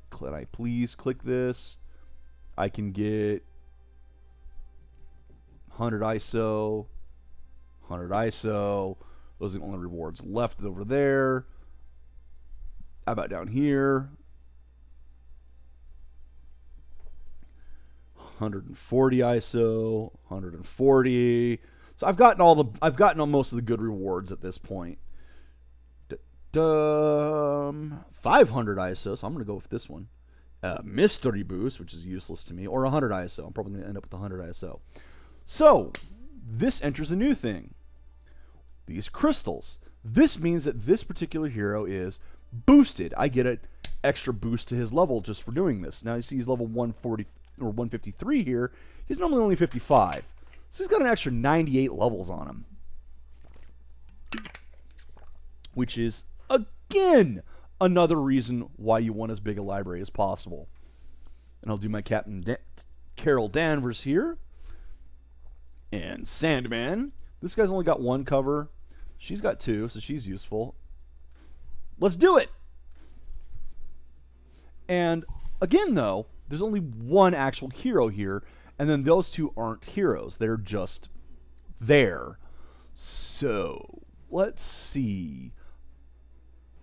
Can I please click this? I can get 100 ISO, 100 ISO. Those are the only rewards left over there. How about down here? 140 ISO, 140. So I've gotten most of the good rewards at this point. 500 ISO, so I'm going to go with this one. Mystery boost, which is useless to me, or 100 ISO. I'm probably going to end up with 100 ISO. So, this enters a new thing. These crystals. This means that this particular hero is boosted. I get an extra boost to his level just for doing this. Now you see he's level 140 or 153 here. He's normally only 55. So he's got an extra 98 levels on him. Which is, again, another reason why you want as big a library as possible. And I'll do my Carol Danvers here. And Sandman. This guy's only got 1 cover. She's got 2, so she's useful. Let's do it! And again, though, there's only 1 actual hero here, and then those 2 aren't heroes. They're just there. So, let's see.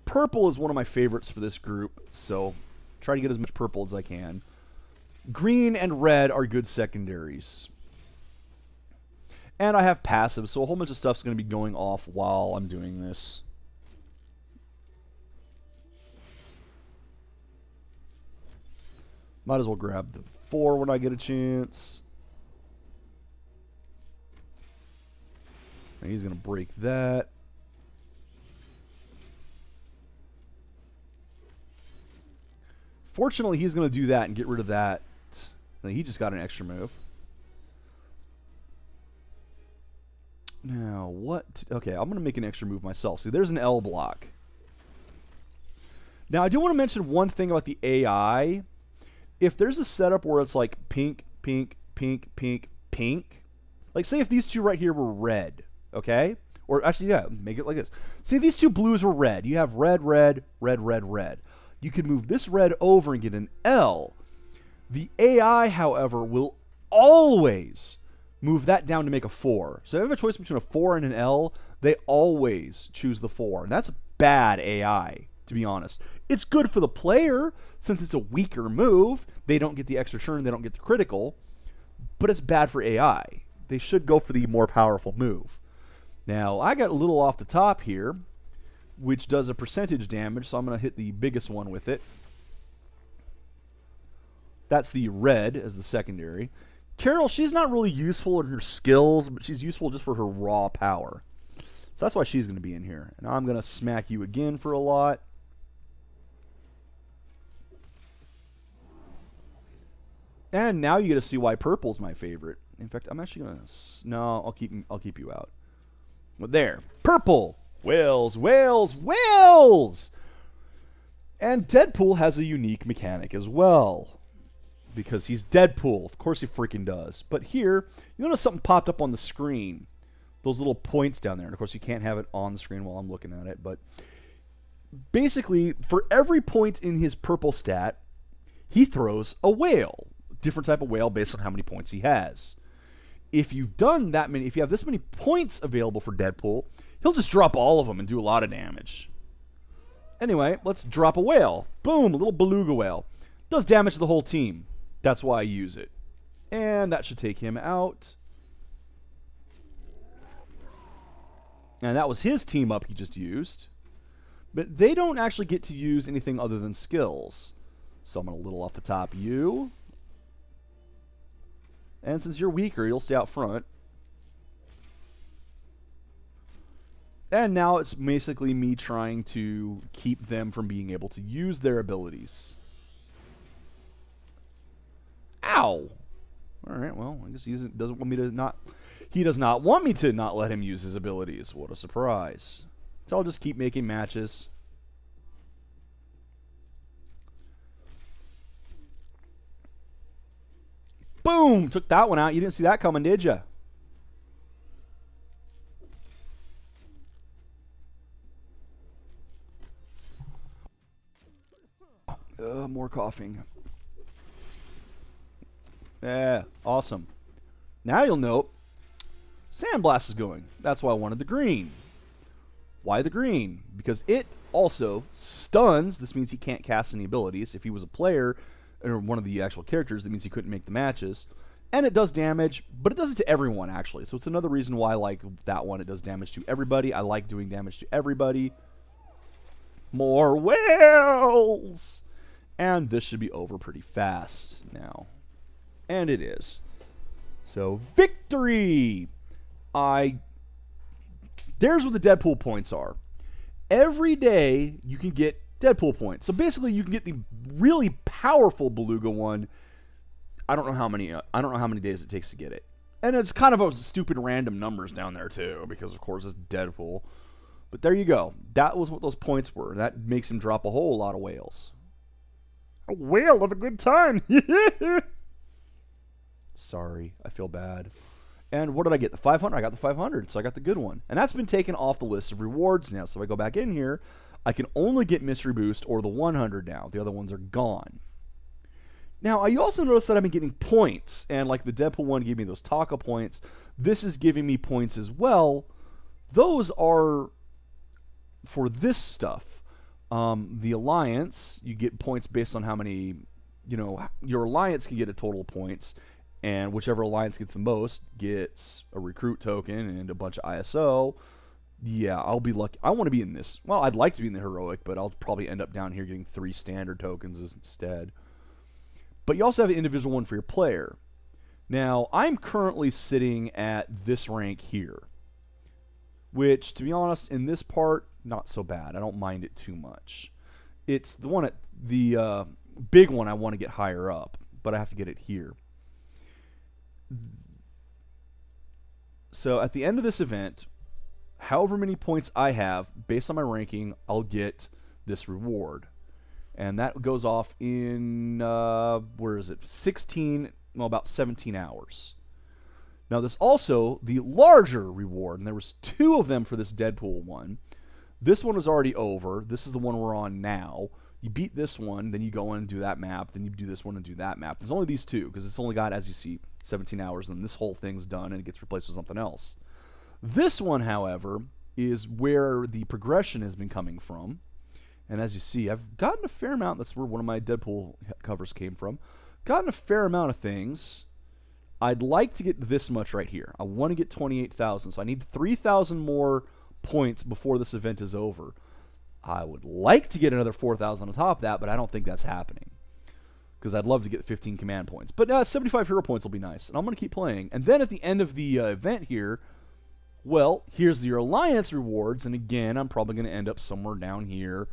Purple is one of my favorites for this group, so try to get as much purple as I can. Green and red are good secondaries. And I have passive, so a whole bunch of stuff's going to be going off while I'm doing this. Might as well grab the 4 when I get a chance. And he's going to break that. Fortunately, he's going to do that and get rid of that. He just got an extra move. Now, what? Okay, I'm going to make an extra move myself. See, there's an L block. Now, I do want to mention one thing about the AI. If there's a setup where it's like pink, pink, pink, pink, pink, like say if these 2 right here were red, okay? Or actually, yeah, make it like this. Say these 2 blues were red. You have red, red, red, red, red. You could move this red over and get an L. The AI, however, will always move that down to make a 4. So if I have a choice between a 4 and an L, they always choose the 4. And that's bad AI, to be honest. It's good for the player, since it's a weaker move. They don't get the extra turn, they don't get the critical. But it's bad for AI. They should go for the more powerful move. Now, I got a little off the top here, which does a percentage damage, so I'm going to hit the biggest one with it. That's the red as the secondary. Carol, she's not really useful in her skills, but she's useful just for her raw power. So that's why she's going to be in here. And I'm going to smack you again for a lot. And now you get to see why purple's my favorite. In fact, I'm actually gonna no, I'll keep you out. But there, purple, whales, whales, whales. And Deadpool has a unique mechanic as well, because he's Deadpool. Of course he freaking does. But here, you notice something popped up on the screen. Those little points down there. And of course you can't have it on the screen while I'm looking at it. But basically, for every point in his purple stat, he throws a whale. Different type of whale based on how many points he has. If you've done that many, if you have this many points available for Deadpool, he'll just drop all of them and do a lot of damage. Anyway, let's drop a whale. Boom, a little beluga whale. Does damage to the whole team. That's why I use it. And that should take him out. And that was his team up he just used. But they don't actually get to use anything other than skills. So I'm going to little off the top you. And since you're weaker, you'll stay out front. And now it's basically me trying to keep them from being able to use their abilities. Ow! Alright, well, I guess he doesn't want me to not... He does not want me to not let him use his abilities. What a surprise. So I'll just keep making matches. Boom! Took that one out. You didn't see that coming, did you? More coughing. Yeah, awesome. Now you'll note Sandblast is going. That's why I wanted the green. Why the green? Because it also stuns. This means he can't cast any abilities. If he was a player or one of the actual characters, that means he couldn't make the matches. And it does damage, but it does it to everyone, actually. So it's another reason why I like that one. It does damage to everybody. I like doing damage to everybody. More whales! And this should be over pretty fast now. And it is. So, victory! There's where the Deadpool points are. Every day, you can get Deadpool points. So basically, you can get the really powerful Beluga one. I don't know how many days it takes to get it. And it's kind of a stupid random numbers down there, too, because, of course, it's Deadpool. But there you go. That was what those points were. That makes him drop a whole lot of whales. A whale of a good time. Sorry, I feel bad. And what did I get? The 500? I got the 500, so I got the good one. And that's been taken off the list of rewards now. So if I go back in here, I can only get Mystery Boost or the 100 now. The other ones are gone. Now, I also noticed that I've been getting points. And like the Deadpool one gave me those Taka points. This is giving me points as well. Those are for this stuff. The Alliance, you get points based on how many, your Alliance can get a total of points. And whichever alliance gets the most gets a recruit token and a bunch of ISO. Yeah, I'll be lucky. I want to be in this. Well, I'd like to be in the heroic, but I'll probably end up down here getting 3 standard tokens instead. But you also have an individual one for your player. Now, I'm currently sitting at this rank here. Which, to be honest, in this part, not so bad. I don't mind it too much. It's the one at the big one I want to get higher up, but I have to get it here. So at the end of this event, however many points I have, based on my ranking, I'll get this reward. And that goes off in, where is it? 16, well, about 17 hours. Now there's also the larger reward, and there was 2 of them for this Deadpool one. This one was already over. This is the one we're on now. You beat this one, then you go in and do that map, then you do this one and do that map. There's only these 2, because it's only got, as you see, 17 hours, and this whole thing's done, and it gets replaced with something else. This one, however, is where the progression has been coming from. And as you see, I've gotten a fair amount. That's where one of my Deadpool covers came from. Gotten a fair amount of things. I'd like to get this much right here. I want to get 28,000, so I need 3,000 more points before this event is over. I would like to get another 4,000 on top of that, but I don't think that's happening. Because I'd love to get 15 command points. But 75 hero points will be nice. And I'm going to keep playing. And then at the end of the event here, well, here's your Alliance rewards. And again, I'm probably going to end up somewhere down here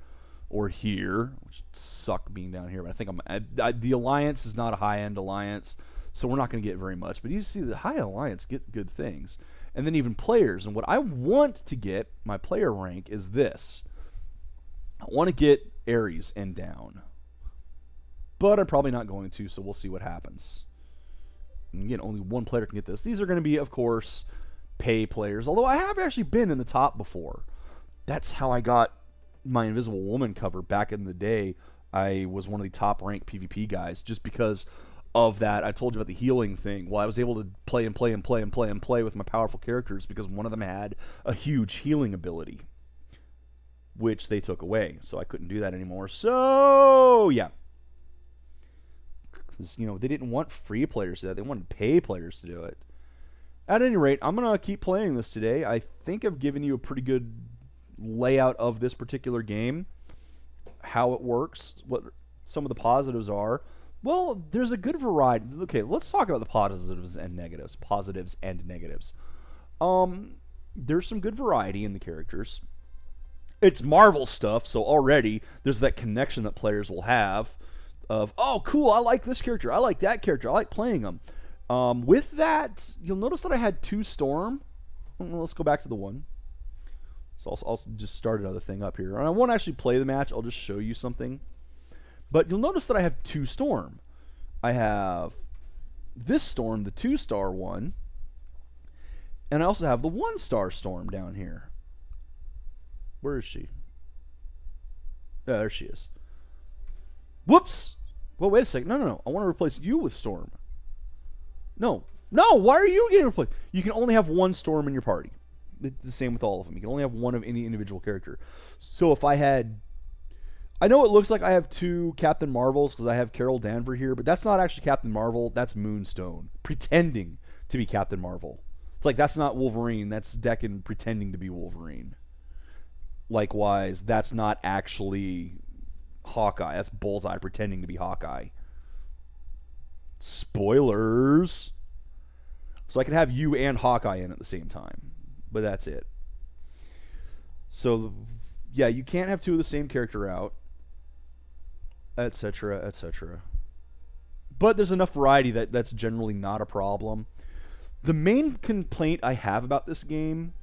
or here, which suck being down here, but I think the alliance is not a high-end alliance, so we're not going to get very much. But you see the high alliance get good things. And then even players. And what I want to get, my player rank, is this. I want to get Ares and down. But I'm probably not going to, so we'll see what happens. And again, only one player can get this. These are going to be, of course, pay players. Although I have actually been in the top before. That's how I got my Invisible Woman cover back in the day. I was one of the top ranked PvP guys just because of that. I told you about the healing thing. Well, I was able to play with my powerful characters because one of them had a huge healing ability, which they took away. So I couldn't do that anymore. So, yeah. Because, they didn't want free players to do that. They wanted pay players to do it. At any rate, I'm going to keep playing this today. I think I've given you a pretty good layout of this particular game, how it works, what some of the positives are. Well, there's a good variety. Okay, let's talk about the positives and negatives. There's some good variety in the characters. It's Marvel stuff, so already there's that connection that players will have of, oh, cool, I like this character, I like that character, I like playing them. With that, you'll notice that I had 2 Storm. Let's go back to the one. So I'll just start another thing up here. And I won't actually play the match, I'll just show you something. But you'll notice that I have 2 Storm. I have this Storm, the 2-star one. And I also have the 1-star Storm down here. Where is she? Yeah, there she is. Whoops! Well, wait a second. No. I want to replace you with Storm. No, why are you getting replaced? You can only have 1 Storm in your party. It's the same with all of them. You can only have 1 of any individual character. So if I had... I know it looks like I have 2 Captain Marvels because I have Carol Danvers here, but that's not actually Captain Marvel. That's Moonstone, pretending to be Captain Marvel. It's like, that's not Wolverine. That's Decken pretending to be Wolverine. Likewise, that's not actually Hawkeye. That's Bullseye pretending to be Hawkeye. Spoilers. So I can have you and Hawkeye in at the same time. But that's it. So, yeah, you can't have 2 of the same character out, etc., etc. But there's enough variety that that's generally not a problem. The main complaint I have about this game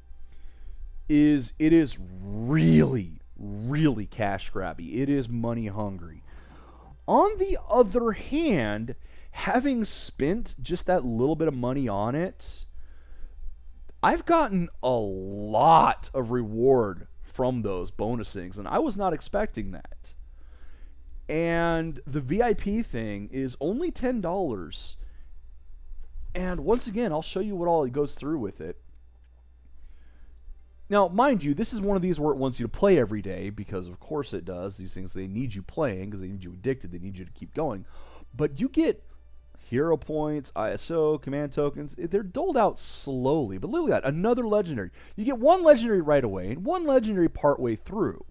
is it is really, really cash grabby. It is money hungry. On the other hand, having spent just that little bit of money on it, I've gotten a lot of reward from those bonus things, and I was not expecting that. And the VIP thing is only $10. And once again, I'll show you what all it goes through with it. Now, mind you, this is one of these where it wants you to play every day, because of course it does. These things, they need you playing, because they need you addicted, they need you to keep going. But you get hero points, ISO, command tokens. They're doled out slowly. But look at that, another legendary. You get 1 legendary right away, and 1 legendary partway through.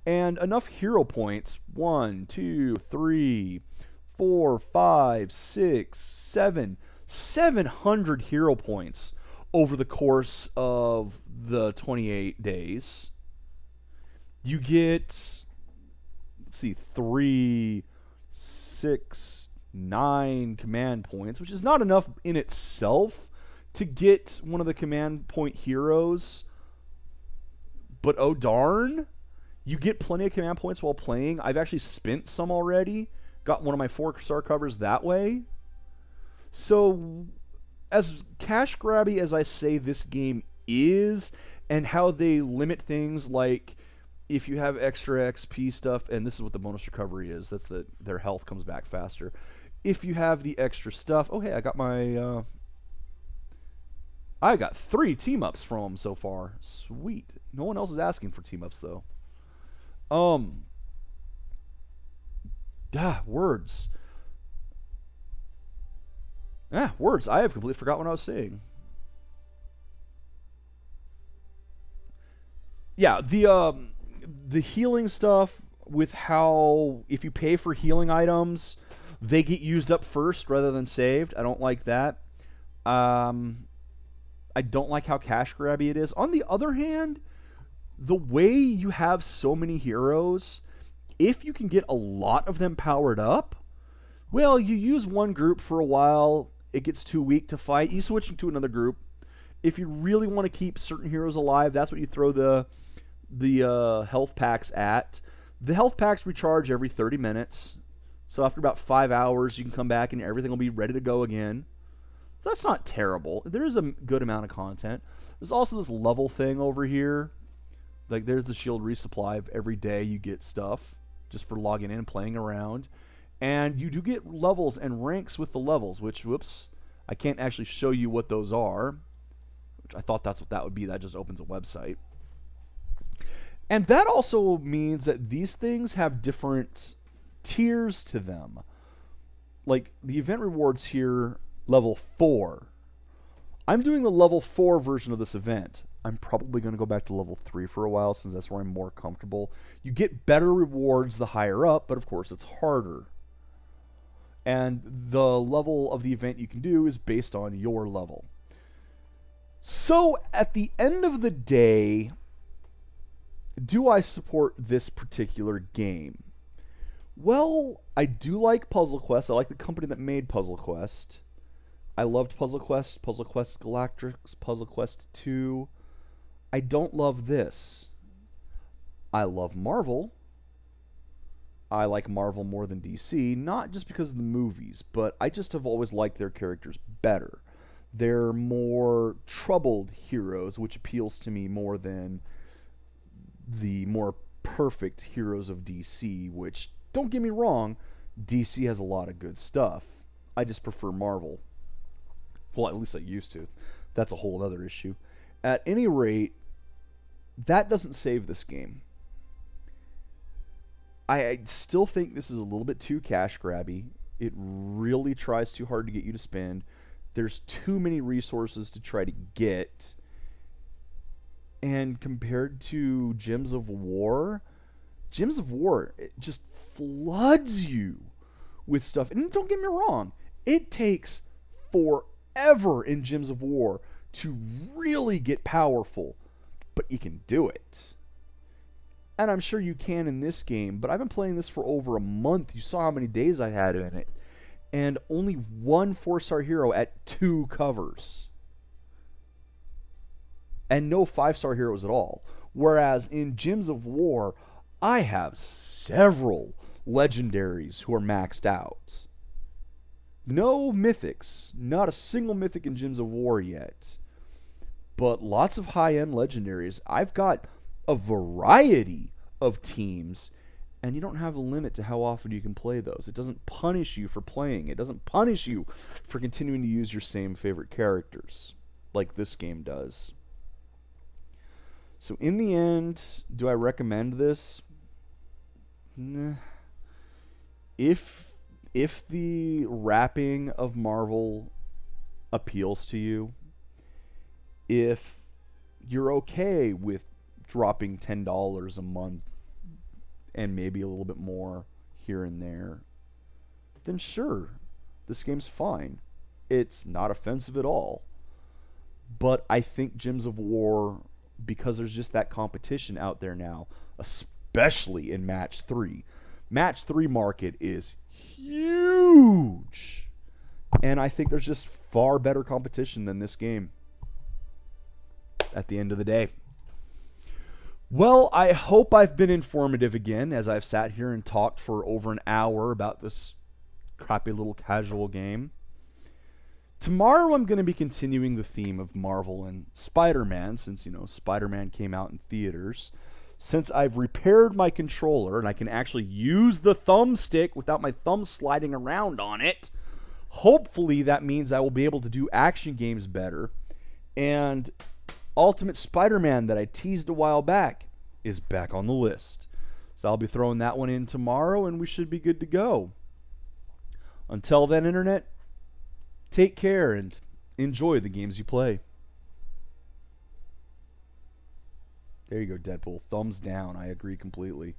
And enough hero points, 1, 2, 3, 4, 5, 6, 7, 700 hero points over the course of the 28 days. You get, let's see, 3, 6, 9 command points, which is not enough in itself to get one of the command point heroes. But oh darn, you get plenty of command points while playing. I've actually spent some already. Got one of my 4-star covers that way. So, as cash grabby as I say this game is, and how they limit things like if you have extra XP stuff, and this is what the bonus recovery is, that's their health comes back faster. If you have the extra stuff, oh hey, I got my, I got 3 team-ups from them so far. Sweet. No one else is asking for team-ups though. Words. Words. I have completely forgot what I was saying. Yeah, the healing stuff with how if you pay for healing items, they get used up first rather than saved. I don't like that. I don't like how cash grabby it is. On the other hand, The way you have so many heroes, if you can get a lot of them powered up, well, you use one group for a while, it gets too weak to fight, you switch to another group. If you really want to keep certain heroes alive, that's what you throw the health packs at. The health packs recharge every 30 minutes. So after about 5 hours, you can come back and everything will be ready to go again. So that's not terrible. There is a good amount of content. There's also this level thing over here. Like there's the shield resupply of every day you get stuff just for logging in and playing around. And you do get levels and ranks with the levels, which, whoops, I can't actually show you what those are. Which I thought that's what that would be. That just opens a website. And that also means that these things have different tiers to them. Like the event rewards here, level 4. I'm doing the level 4 version of this event. I'm probably going to go back to level 3 for a while since that's where I'm more comfortable. You get better rewards the higher up, but of course it's harder. And the level of the event you can do is based on your level. So at the end of the day, do I support this particular game? Well, I do like Puzzle Quest. I like the company that made Puzzle Quest. I loved Puzzle Quest, Puzzle Quest Galactrix, Puzzle Quest 2. I don't love this. I love Marvel. I like Marvel more than DC, not just because of the movies, but I just have always liked their characters better. They're more troubled heroes, which appeals to me more than the more perfect heroes of DC, which, don't get me wrong, DC has a lot of good stuff. I just prefer Marvel. Well, at least I used to. That's a whole other issue. At any rate, that doesn't save this game. I still think this is a little bit too cash grabby. It really tries too hard to get you to spend. There's too many resources to try to get. And compared to Gems of War, it just floods you with stuff. And don't get me wrong, it takes forever in Gems of War to really get powerful, but you can do it. And I'm sure you can in this game, but I've been playing this for over a month. You saw how many days I had in it. And only one 4-star hero at 2 covers. And no 5-star heroes at all. Whereas in Gems of War, I have several legendaries who are maxed out. No mythics. Not a single mythic in Gems of War yet. But lots of high-end legendaries. I've got a variety of teams, and you don't have a limit to how often you can play those. It doesn't punish you for playing. It doesn't punish you for continuing to use your same favorite characters, like this game does. So in the end, do I recommend this? Nah. If the wrapping of Marvel appeals to you, if you're okay with dropping $10 a month and maybe a little bit more here and there, then sure, this game's fine. It's not offensive at all. But I think Gems of War, because there's just that competition out there now, especially in Match 3. Match 3 market is huge. And I think there's just far better competition than this game at the end of the day. Well, I hope I've been informative again as I've sat here and talked for over an hour about this crappy little casual game. Tomorrow I'm going to be continuing the theme of Marvel and Spider-Man, since, Spider-Man came out in theaters. Since I've repaired my controller and I can actually use the thumbstick without my thumb sliding around on it, hopefully that means I will be able to do action games better. And Ultimate Spider-Man that I teased a while back is back on the list. So I'll be throwing that one in tomorrow and we should be good to go. Until then, Internet, take care and enjoy the games you play. There you go, Deadpool. Thumbs down. I agree completely.